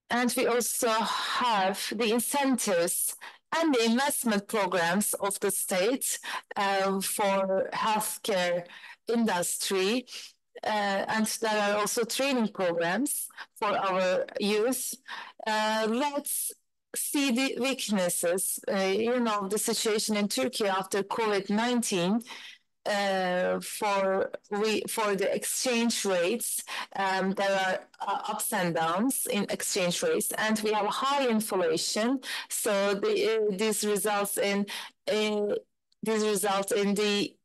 And we also have the incentives and the investment programs of the state for healthcare industry. And there are also training programs for our youth. Let's see the weaknesses. You know, the situation in Turkey after COVID-19, for the exchange rates, there are ups and downs in exchange rates, and we have high inflation. So this results in the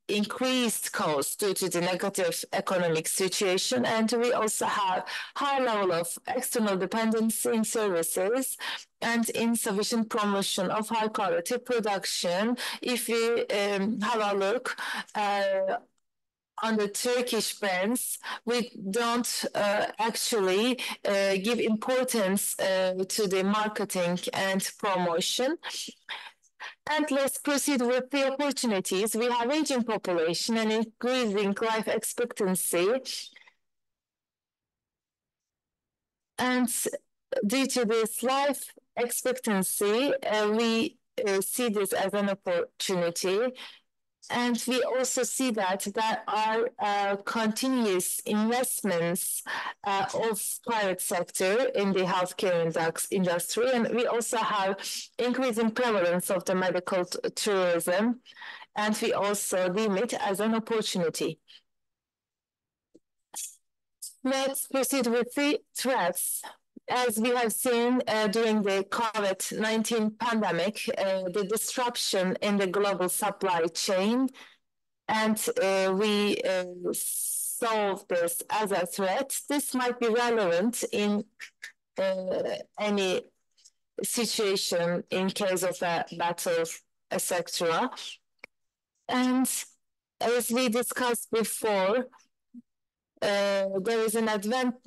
increased cost due to the negative economic situation, and we also have high level of external dependency in services and insufficient promotion of high quality production. If we have a look on the Turkish brands, we don't actually give importance to the marketing and promotion. And let's proceed with the opportunities. We have aging population and increasing life expectancy. And due to this life expectancy, we see this as an opportunity. And we also see that there are continuous investments of private sector in the healthcare industry. And we also have increasing prevalence of the medical tourism. And we also deem it as an opportunity. Let's proceed with the threats. As we have seen during the COVID-19 pandemic, the disruption in the global supply chain, and we solve this as a threat. This might be relevant in any situation in case of a battle, etc. And as we discussed before, there is an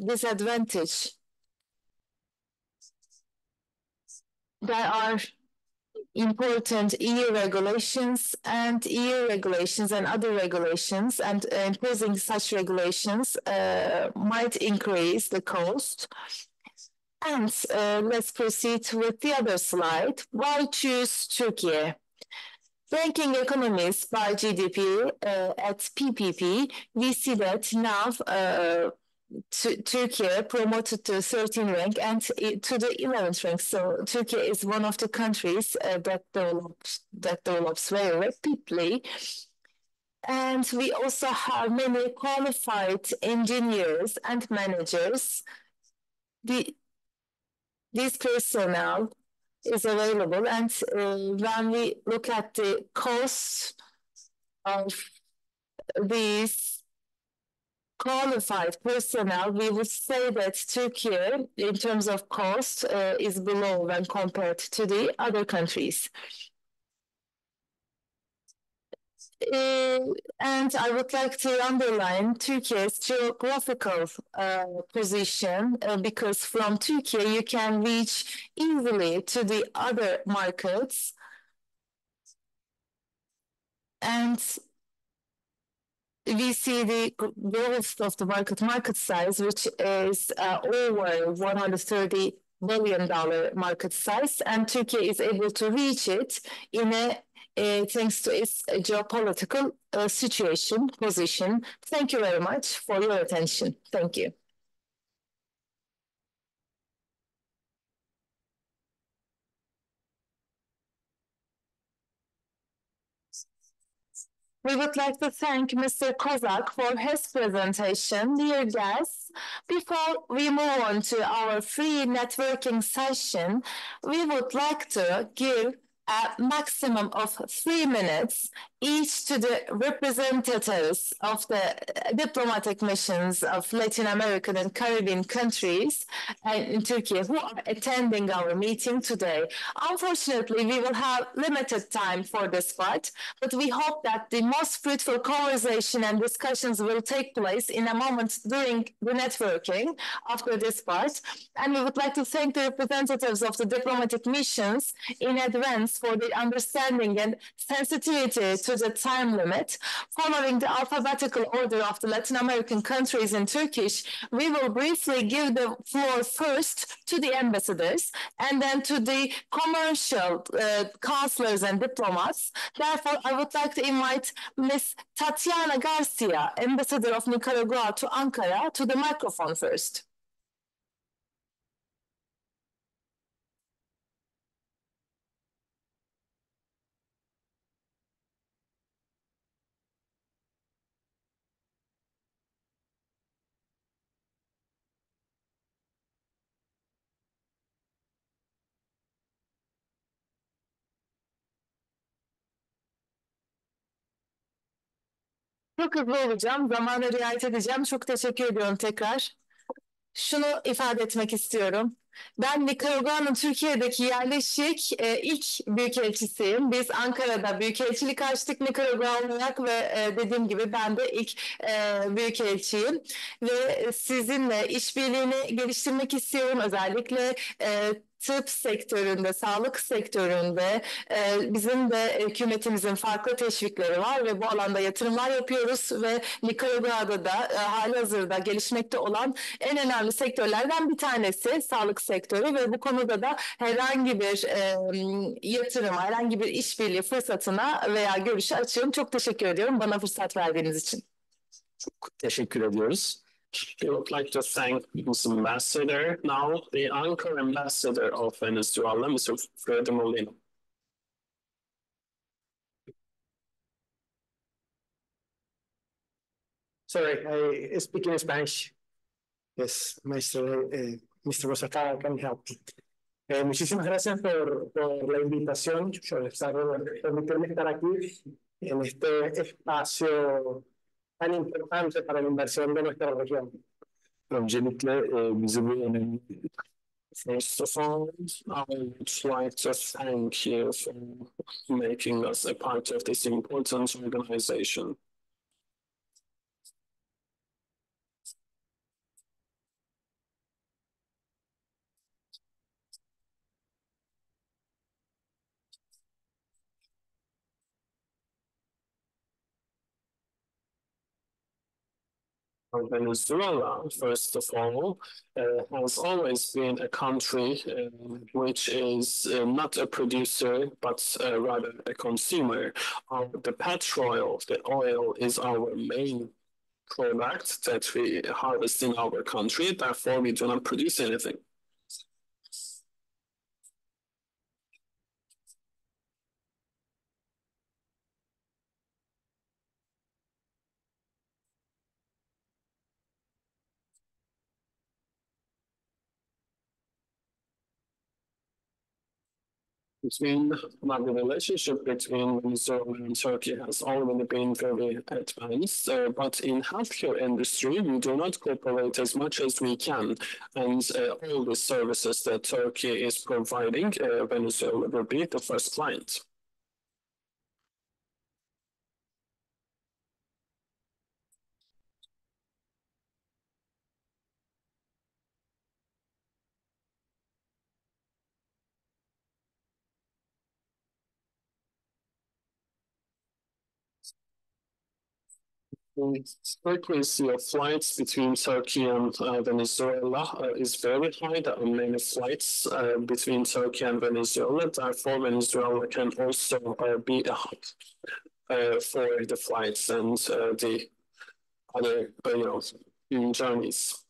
disadvantage. There are important EU regulations and other regulations, and imposing such regulations might increase the cost. And let's proceed with the other slide. Why choose Turkey? Ranking economies by GDP at PPP, we see that now Turkey promoted to 13th rank and to the 11th rank. So Turkey is one of the countries that develops very rapidly. And we also have many qualified engineers and managers. This personnel is available, and when we look at the cost of these qualified personnel, we would say that Turkey, in terms of cost, is below when compared to the other countries. And I would like to underline Turkey's geographical position because from Turkey you can reach easily to the other markets. And we see the growth of the market size, which is over $130 billion market size, and Turkey is able to reach it in thanks to its geopolitical position. Thank you very much for your attention. Thank you. We would like to thank Mr. Kozak for his presentation. Dear guests, before we move on to our free networking session, we would like to give a maximum of 3 minutes each to the representatives of the diplomatic missions of Latin American and Caribbean countries in Turkey who are attending our meeting today. Unfortunately, we will have limited time for this part, but we hope that the most fruitful conversation and discussions will take place in a moment during the networking after this part. And we would like to thank the representatives of the diplomatic missions in advance for the understanding and sensitivity to the time limit. Following the alphabetical order of the Latin American countries in Turkish, we will briefly give the floor first to the ambassadors and then to the commercial counselors and diplomats. Therefore, I would like to invite Ms. Tatiana Garcia, Ambassador of Nicaragua to Ankara, to the microphone first. Çok hızlı olacağım, zamana riayet edeceğim. Çok teşekkür ediyorum tekrar. Şunu ifade etmek istiyorum. Ben Nikaragua'nın Türkiye'deki yerleşik ilk büyükelçisiyim. Biz Ankara'da büyükelçilik açtık Nikaragua olarak ve dediğim gibi ben de ilk büyükelçiyim. Ve sizinle işbirliğini geliştirmek istiyorum. Özellikle tıp sektöründe, sağlık sektöründe bizim de hükümetimizin farklı teşvikleri var ve bu alanda yatırımlar yapıyoruz ve Nikaragua'da da halihazırda gelişmekte olan en önemli sektörlerden bir tanesi sağlık sektörü ve bu konuda da herhangi bir yatırıma, herhangi bir işbirliği fırsatına veya görüşe açığım. Çok teşekkür ediyorum bana fırsat verdiğiniz için. Çok teşekkür ediyoruz. We would like to thank this ambassador, now the Ankara ambassador of Venezuela, Mr. Freddy Molina. Sorry, I speak in Spanish. Yes, Mr. Rosacada can help. Muchísimas gracias por la invitación, por permitirme estar aquí en este espacio tan importante para la inversión de nuestra región. Öncelikle bizi bu önemli First of all, I would like to thank you for making us a part of this important organization. Venezuela, first of all, has always been a country which is not a producer, but rather a consumer. The petrol, the oil, is our main product that we harvest in our country. Therefore, we do not produce anything. between the relationship between Venezuela and Turkey has already been very advanced, but in healthcare industry, we do not cooperate as much as we can, and all the services that Turkey is providing, Venezuela will be the first client. The frequency of flights between Turkey and Venezuela is very high. There are many flights between Turkey and Venezuela. Therefore, Venezuela can also be a hub for the flights and the other, journeys.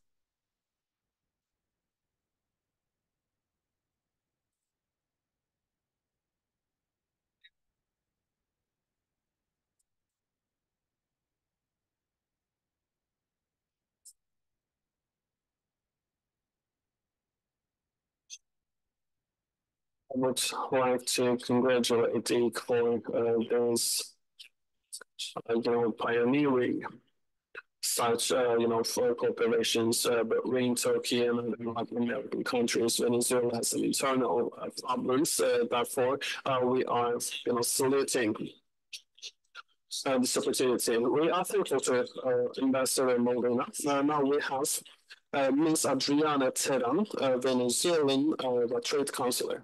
I would like to congratulate DIC for this, pioneering such, for corporations between Turkey and other Latin American countries. Venezuela has some internal problems. Therefore, we are, saluting this opportunity. We are thankful to Ambassador Molina. Now we have Ms. Adriana Teran, Venezuelan trade counselor.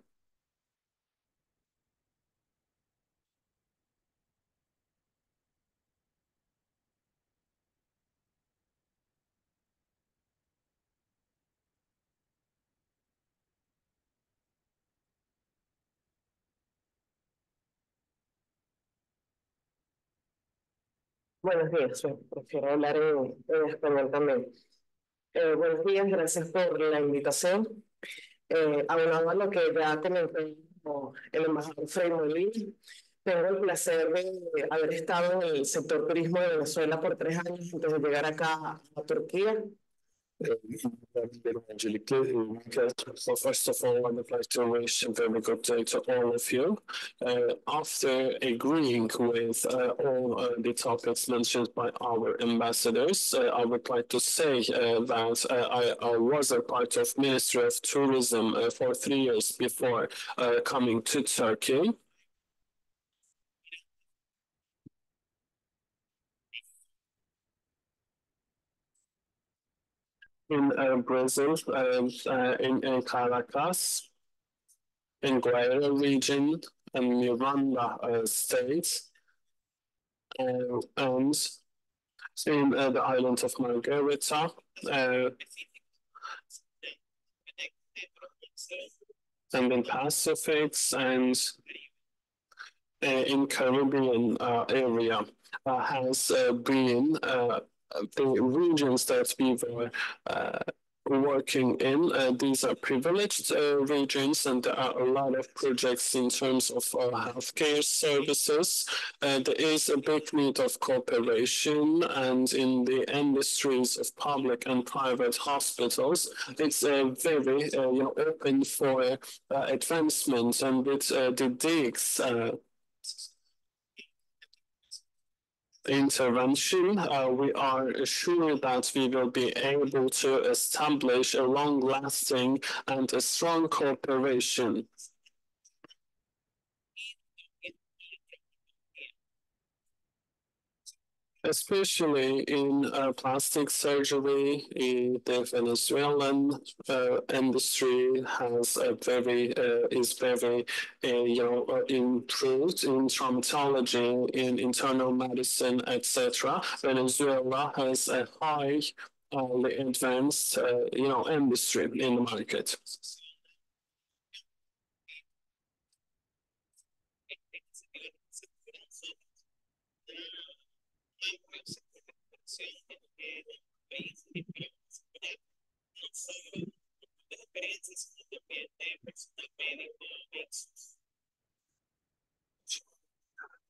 Buenos días, prefiero hablar en español también. Buenos días, gracias por la invitación. Aunado a lo que ya comentó el embajador Frei Molina, tengo el placer de haber estado en el sector turismo de Venezuela por 3 años antes de llegar acá a Turquía. So first of all, I would like to wish a very good day to all of you. After agreeing with all the topics mentioned by our ambassadors, I would like to say that I was a part of Ministry of Tourism for 3 years before coming to Turkey. In Brazil, in Caracas, in Guaira region, and Miranda state, and in the island of Margarita, and in Pacifics, and in Caribbean area has been the regions that we were working in. These are privileged regions, and there are a lot of projects in terms of healthcare services. There is a big need of cooperation, and in the industries of public and private hospitals, it's very open for advancement. And with the DIC's intervention, we are sure that we will be able to establish a long-lasting and a strong cooperation. Especially in plastic surgery, the Venezuelan industry has is very improved in traumatology, in internal medicine, etc. Venezuela has a highly advanced, industry in the market.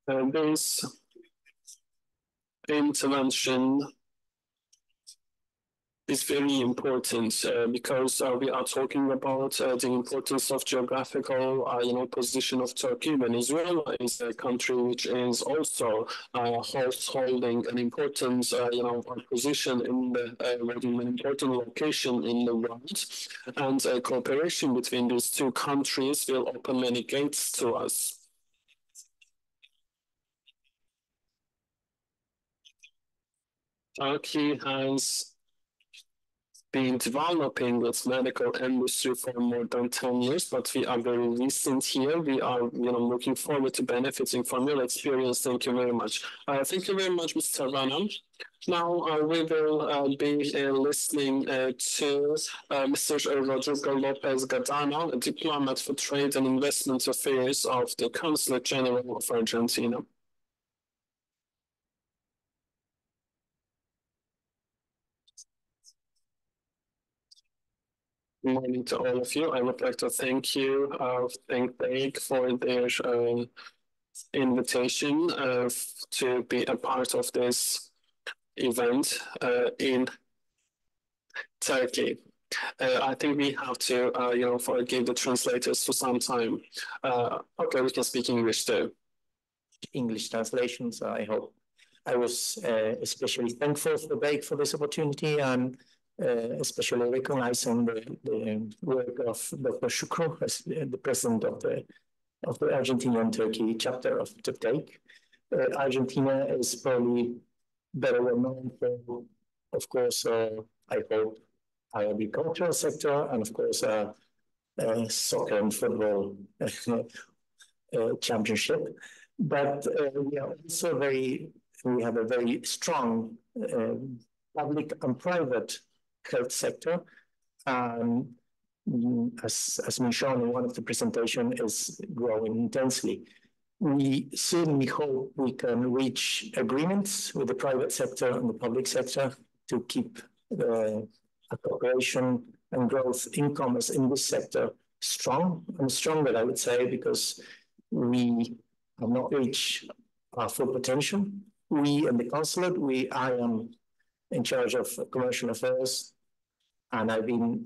This intervention is very important because we are talking about the importance of geographical, position of Turkey. Venezuela is a country which is also holding an important, position in an important location in the world, and cooperation between these two countries will open many gates to us. Turkey has been developing its medical industry for more than 10 years, but we are very recent here. We are, looking forward to benefiting from your experience. Thank you very much. Thank you very much, Mr. Rana. Now we will be listening to Mr. Rodrigo Lopez Gadano, a diplomat for trade and investment affairs of the Consulate General of Argentina. Good morning to all of you. I would like to thank you, thank Beg for their invitation to be a part of this event in Turkey. I think we have to, forgive the translators for some time. Okay, we can speak English too. English translations, I hope. I was especially thankful for Beg for this opportunity, and especially recognizing the work of Dr. Shukru, as the president of the Argentina and Turkey chapter of TÜBİTAK. Argentina is probably better known for, of course, I hope, our agricultural sector, and of course, soccer and football championship. But we are also we have a very strong public and private health sector, as been shown in one of the presentations, is growing intensely. We certainly hope we can reach agreements with the private sector and the public sector to keep cooperation and growth in commerce in this sector strong and stronger, I would say, because we have not reached our full potential. We and the consulate, I am in charge of commercial affairs, and I've been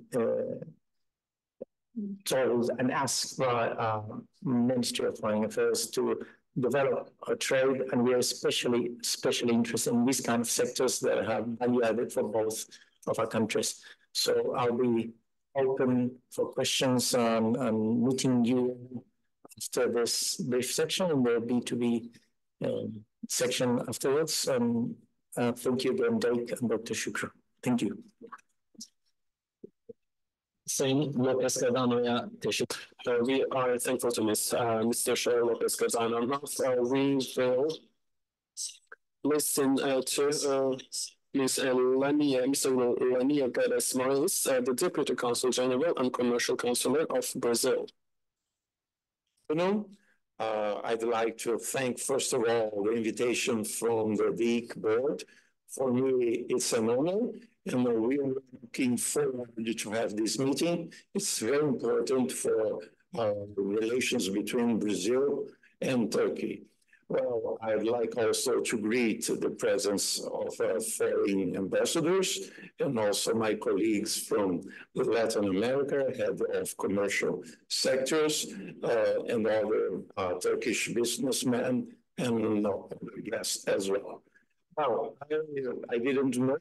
told and asked by Ministry of Foreign Affairs to develop our trade, and we are especially interested in these kind of sectors that have value added for both of our countries. So I'll be open for questions and meeting you after this brief section in the B2B section afterwards. Thank you again, Dake and Dr. Shukru. Thank you. Sayın Lopez Gadano'ya teşekkür. We are thankful to Mr. Lopez Gadano. Now we will listen to Mr. Lania Perez Morales, the Deputy Consul General and Commercial Consular of Brazil. I'd like to thank, first of all, the invitation from the DIC board. For me, it's an honor, and we're looking forward to have this meeting. It's very important for the relations between Brazil and Turkey. Well, I'd like also to greet the presence of foreign ambassadors and also my colleagues from Latin America, head of commercial sectors, and other Turkish businessmen and other guests as well. Well, I didn't know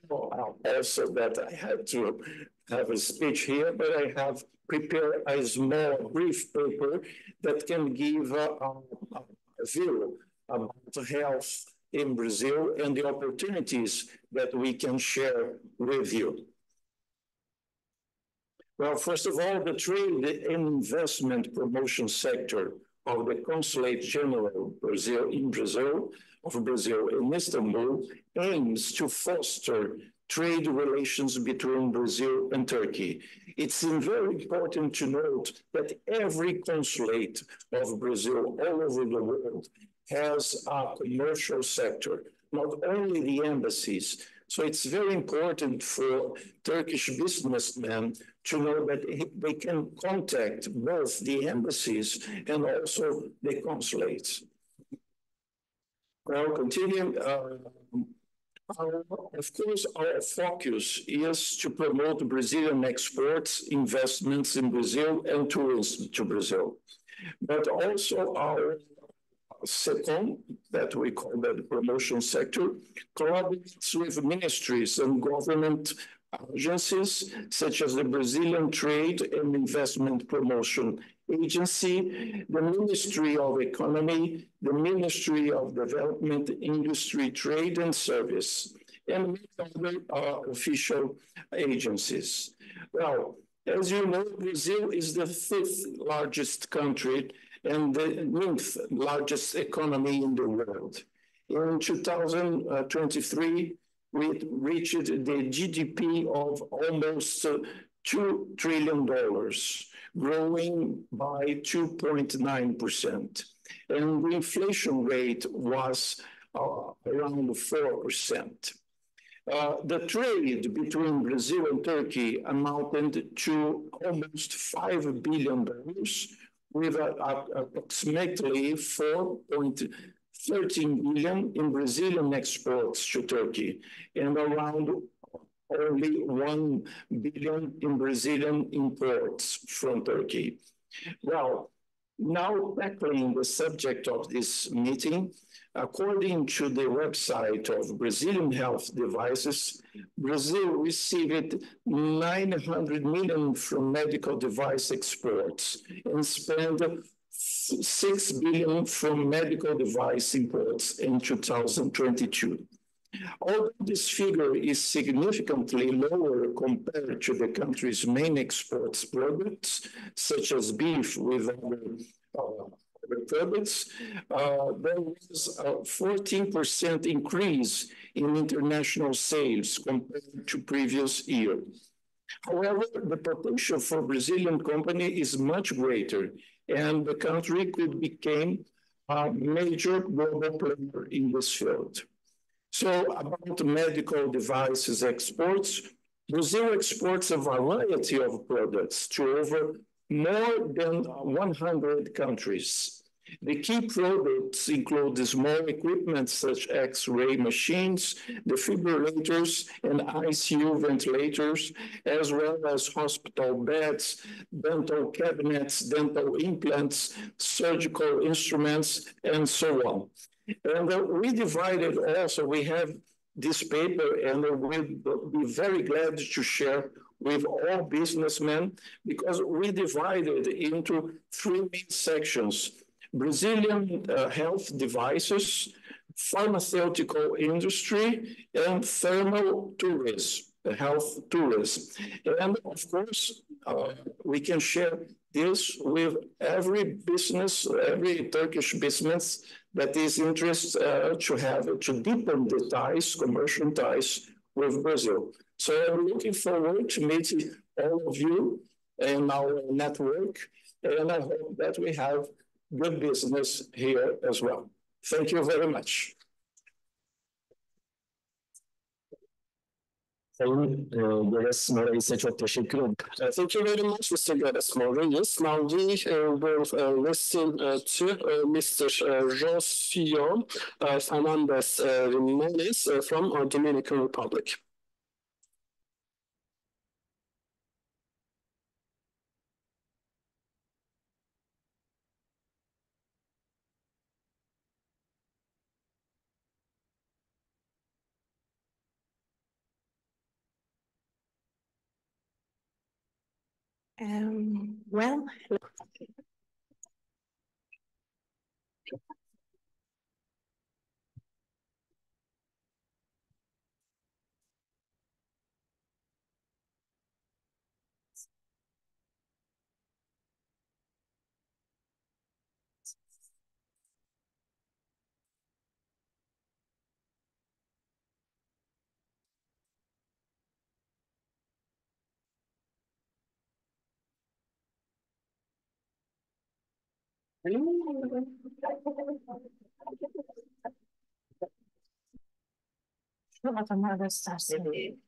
also that I had to have a speech here, but I have prepared a small brief paper that can give a view about health in Brazil and the opportunities that we can share with you. Well, first of all, the trade and investment promotion sector of the Consulate General in Brazil in Istanbul aims to foster trade relations between Brazil and Turkey. It's very important to note that every consulate of Brazil all over the world has a commercial sector, not only the embassies. So it's very important for Turkish businessmen to know that they can contact both the embassies and also the consulates. Well, continuing, Of course, our focus is to promote Brazilian exports, investments in Brazil, and tourism to Brazil. But also our SECOM, that we call the promotion sector, collaborates with ministries and government agencies such as the Brazilian Trade and Investment Promotion Agency, the Ministry of Economy, the Ministry of Development, Industry, Trade and Service, and other official agencies. Well, as you know, Brazil is the fifth largest country and the ninth largest economy in the world. In 2023, we reached the GDP of almost $2 trillion, growing by 2.9%. And the inflation rate was around 4%. The trade between Brazil and Turkey amounted to almost $5 billion, with approximately 4.13 billion in Brazilian exports to Turkey and around only 1 billion in Brazilian imports from Turkey. Well, now tackling the subject of this meeting, according to the website of Brazilian Health Devices, Brazil received 900 million from medical device exports and spent 6 billion from medical device imports in 2022. Although this figure is significantly lower compared to the country's main exports products, such as beef with other products, there was a 14% increase in international sales compared to previous year. However, the potential for Brazilian company is much greater, and the country could become a major global player in this field. So about medical devices exports, Brazil exports a variety of products to over more than 100 countries. The key products include the small equipment such as X-ray machines, defibrillators, and ICU ventilators, as well as hospital beds, dental cabinets, dental implants, surgical instruments, and so on. And we divided also, we have this paper, and we'll be very glad to share with all businessmen, because we divided into 3 main sections: Brazilian health devices, pharmaceutical industry, and thermal tourism, health tourism. And of course, we can share this with every business, every Turkish business that is interested to deepen the ties, commercial ties with Brazil. So I'm looking forward to meeting all of you in our network, and I hope that we have good business here as well. Thank you very much. Sayın Geresmo Reis'e çok teşekkür ederim. Thank you very much, Mr. Geresmo Reis. Now we will listen to Mr. Rosio Fernandez Jimenez from Dominican Republic. Well, Şu adamı göstersin.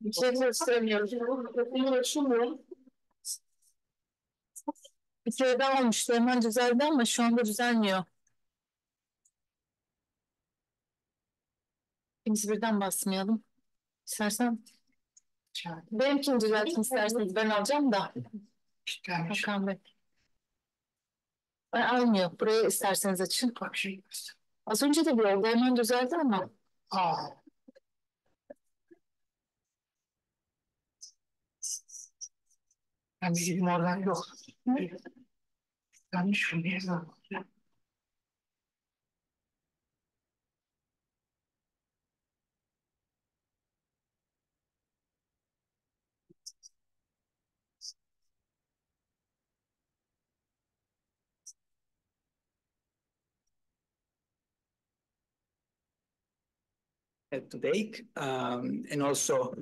Bir şey gösteremiyorum. Bir kere daha olmuştu. Hemen düzeldi ama şu anda düzelmiyor. İkimiz birden basmayalım. İstersen. Benimkini düzeltin isterseniz. Ben alacağım da. Hakan Bey. Almıyor. Burayı isterseniz açın. Az önce de bir oldu. Hemen düzeldi ama. Ben bilgim oradan yok. Yanlış şunu yazalım. Today, and also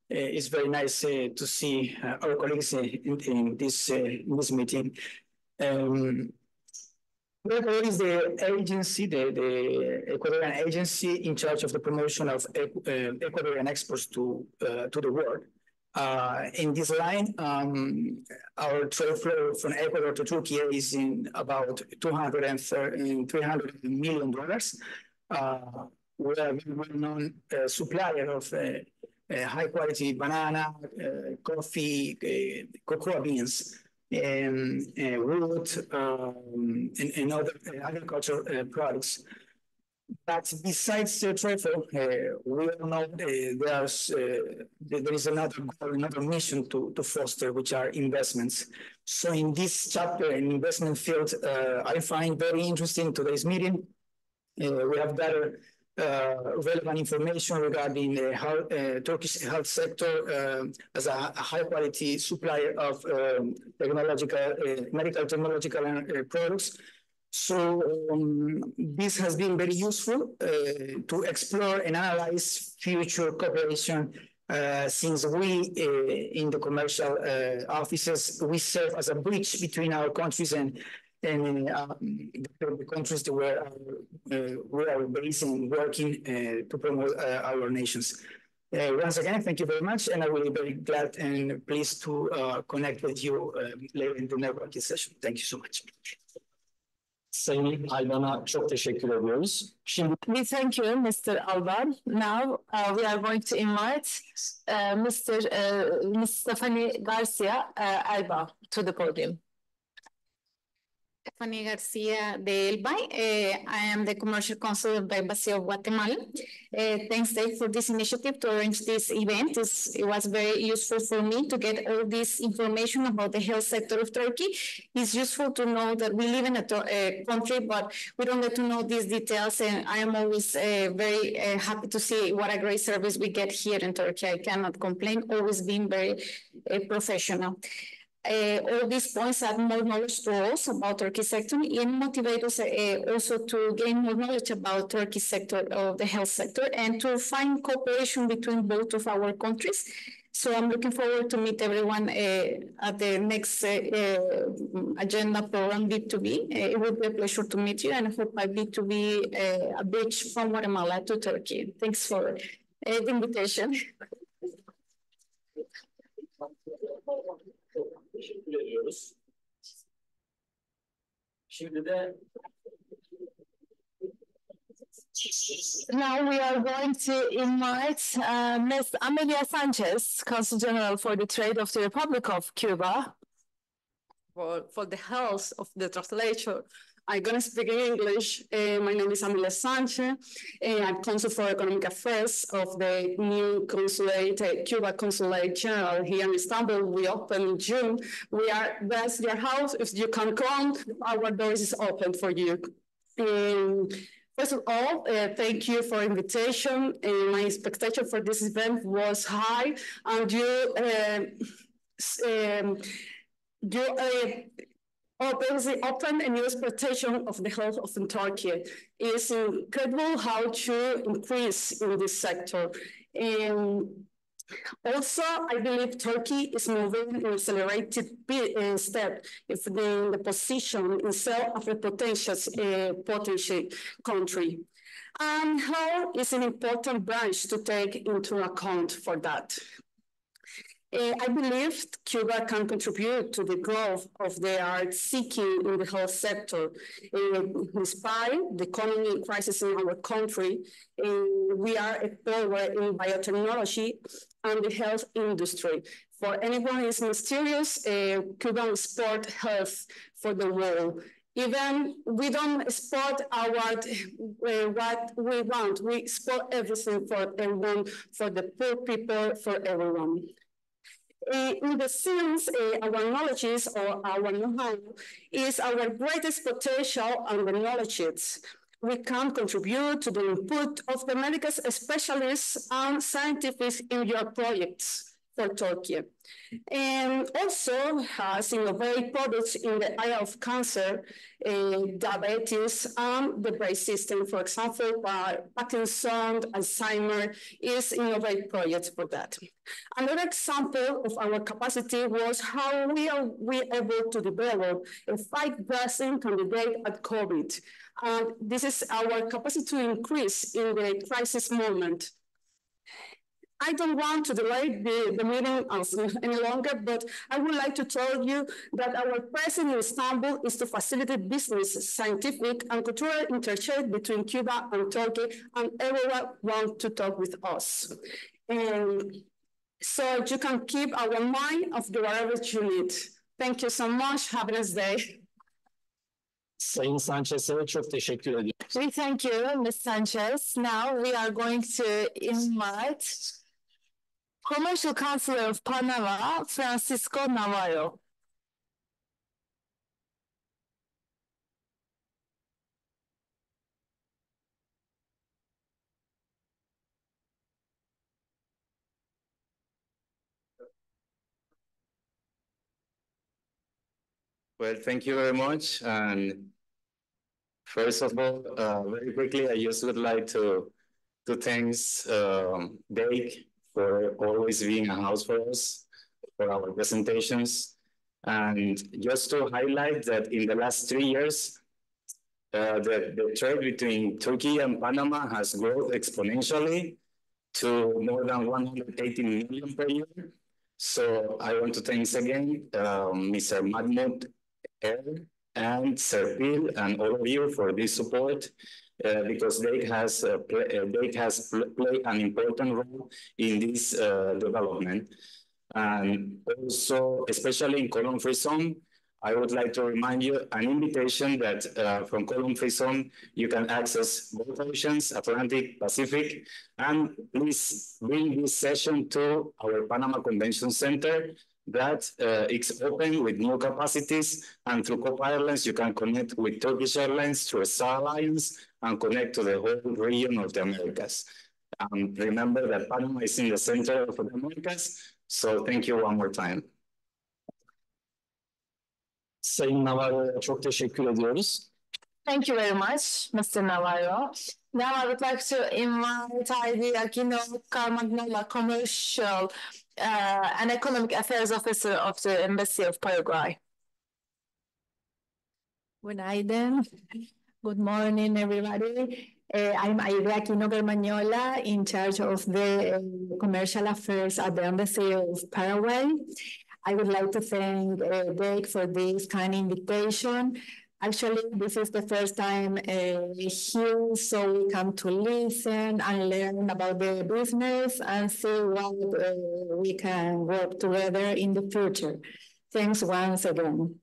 it's very nice to see our colleagues in this meeting. Ecuador is the agency, the Ecuadorian agency in charge of the promotion of Ecuadorian exports to the world. In this line, our trade flow from Ecuador to Turkey is in about $300 million. We are a very well-known supplier of high-quality banana, coffee, cocoa beans, wood, and other agricultural products. But besides the trade flow, we all know there is another goal, another mission to foster, which are investments. So in this chapter, in investment field, I find very interesting today's meeting. We have better relevant information regarding how Turkish health sector as a high-quality supplier of medical technological products. So this has been very useful to explore and analyze future cooperation since we in the commercial offices, we serve as a bridge between our countries and the countries where we are based and working to promote our nations. Once again, thank you very much, and I will be very glad and pleased to connect with you later in the networking session. Thank you so much. Sayın Alban'a çok teşekkür ediyoruz. Şimdi We thank you, Mr. Alban. Now we are going to invite Ms. Stephanie Garcia Alba to the podium. Stephanie Garcia de Elbay. I am the Commercial Council of the Embassy of Guatemala. Thanks, Dave, for this initiative to arrange this event. It was very useful for me to get all this information about the health sector of Turkey. It's useful to know that we live in a country, but we don't get to know these details. And I am always very happy to see what a great service we get here in Turkey. I cannot complain, always been very professional. All these points add more knowledge to us about Turkey sector and motivate us also to gain more knowledge about Turkey sector of the health sector and to find cooperation between both of our countries. So I'm looking forward to meet everyone at the next agenda program B2B. It will be a pleasure to meet you, and I hope my B2B a bridge from Guatemala to Turkey. Thanks for the invitation. teşekkür ediyoruz. Şimdi de Now we are going to invite Ms. Amelia Sanchez, Consul General for the Trade of the Republic of Cuba. For the health of the translation, I'm going to speak in English. My name is Amelia Sanchez, and I'm Consul for Economic Affairs of the new consulate, Cuba Consulate General here in Istanbul. We opened in June. That's your house. If you can come, our doors is open for you. First of all, thank you for invitation. My expectation for this event was high, and you open a new expectation of the health of Turkey. It's incredible how to increase in this sector. Also, I believe Turkey is moving in an accelerated step in the position itself of a potential country. And health is an important branch to take into account for that. I believe Cuba can contribute to the growth of the art seeking in the health sector. Despite the economic crisis in our country, we are a power in biotechnology and the health industry. For anyone who is mysterious, Cuban export health for the world. Even we don't export what we want, we export everything for everyone, for the poor people, for everyone. In the sense, our knowledge or our know-how is our greatest potential and the knowledge. We can contribute to the input of the medical specialists and scientists in your projects for Turkey. And also has innovative products in the area of cancer, diabetes, and the brain system. For example, Parkinson, Alzheimer is innovative projects for that. Another example of our capacity was how we are able to develop a 5 vaccine candidate at COVID. This is our capacity to increase in the crisis moment. I don't want to delay the meeting any longer, but I would like to tell you that our presence in Istanbul is to facilitate business, scientific, and cultural interchange between Cuba and Turkey, and everyone wants to talk with us. So you can keep our mind of whatever you need. Thank you so much. Have a nice day. Sayın Sanchez'e çok teşekkür ediyorum. We thank you, Ms. Sanchez. Now we are going to invite Commercial Councilor of Panama, Francisco Navarro. Well, thank you very much. And first of all, very quickly, I just would like to thank Dake for always being a house for us, for our presentations. And just to highlight that in the last 3 years, the trade between Turkey and Panama has grown exponentially to more than 180 million per year. So I want to thank again Mr. Mahmoud and Serpil and all of you for this support. Because Dake has played an important role in this development. And also, especially in Colon Free Zone, I would like to remind you an invitation that from Colon Free Zone, you can access both oceans, Atlantic, Pacific, and please bring this session to our Panama Convention Center that it's open with new capacities, and through Copa Airlines, you can connect with Turkish Airlines through a Star Alliance and connect to the whole region of the Americas. Remember that Panama is in the center of the Americas, so thank you one more time. Sayın Navarro'ya çok teşekkür ediyoruz. Thank you very much, Mr. Navarro. Now I would like to invite Heidi Aquino Carmagnola, Commercial and Economic Affairs Officer of the Embassy of Paraguay. Good night then. Good morning, everybody. I'm Aida Aquino Carmagnola, in charge of the Commercial Affairs at the Embassy of Paraguay. I would like to thank Dake for this kind invitation. Actually, this is the first time here, so we come to listen and learn about the business and see what we can work together in the future. Thanks once again.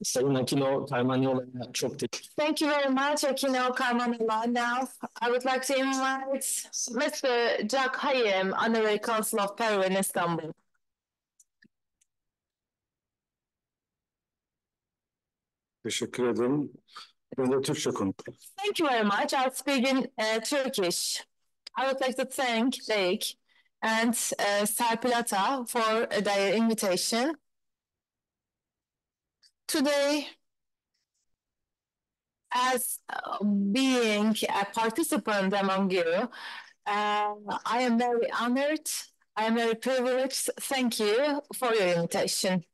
Sayın Aquino Carmagnola'ya çok teşekkür. Thank you very much, Aquino Carmagnola. Now, I would like to invite Mr. Jack Hayem, Honorary Consul of Peru in Istanbul. Teşekkür ederim. Ben de Türkçe konuşurum. Thank you very much. I'll speak in Turkish. I would like to thank Dake and Serpil for their invitation. Today, as being a participant among you, I am very honored. I am very privileged. Thank you for your invitation.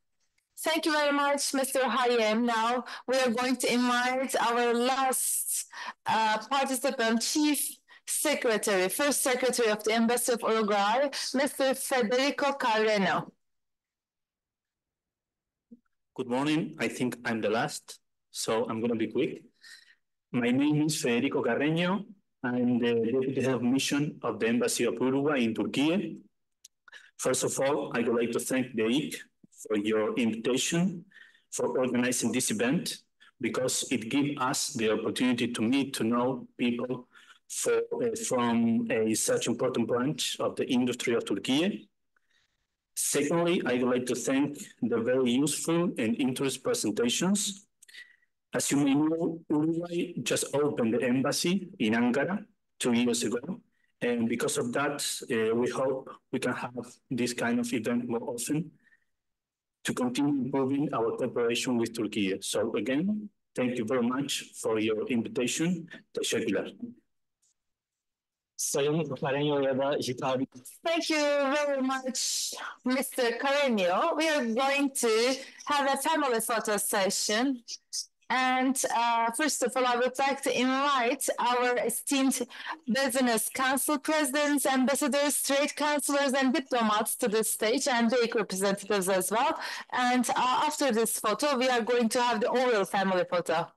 Thank you very much, Mr. Hayem. Now we are going to invite our last participant, Chief Secretary, First Secretary of the Embassy of Uruguay, Mr. Federico Carreno. Good morning. I think I'm the last, so I'm going to be quick. My name is Federico Carreño. I'm the Deputy Head of Mission of the Embassy of Uruguay in Turkey. First of all, I would like to thank the EIC for your invitation, for organizing this event, because it gives us the opportunity to meet, to know people from such important branch of the industry of Turkey. Secondly, I would like to thank the very useful and interesting presentations. As you may know, Uruguay just opened the embassy in Ankara 2 years ago. And because of that, we hope we can have this kind of event more often to continue improving our cooperation with Turkey. So again, thank you very much for your invitation. Teşekkürler. Sayın Carreño ya da hitap. Thank you very much, Mr. Carreño. We are going to have a family photo session. And first of all, I would like to invite our esteemed business council presidents, ambassadors, trade councillors, and diplomats to the stage, and the representatives as well. And after this photo, we are going to have the oral family photo.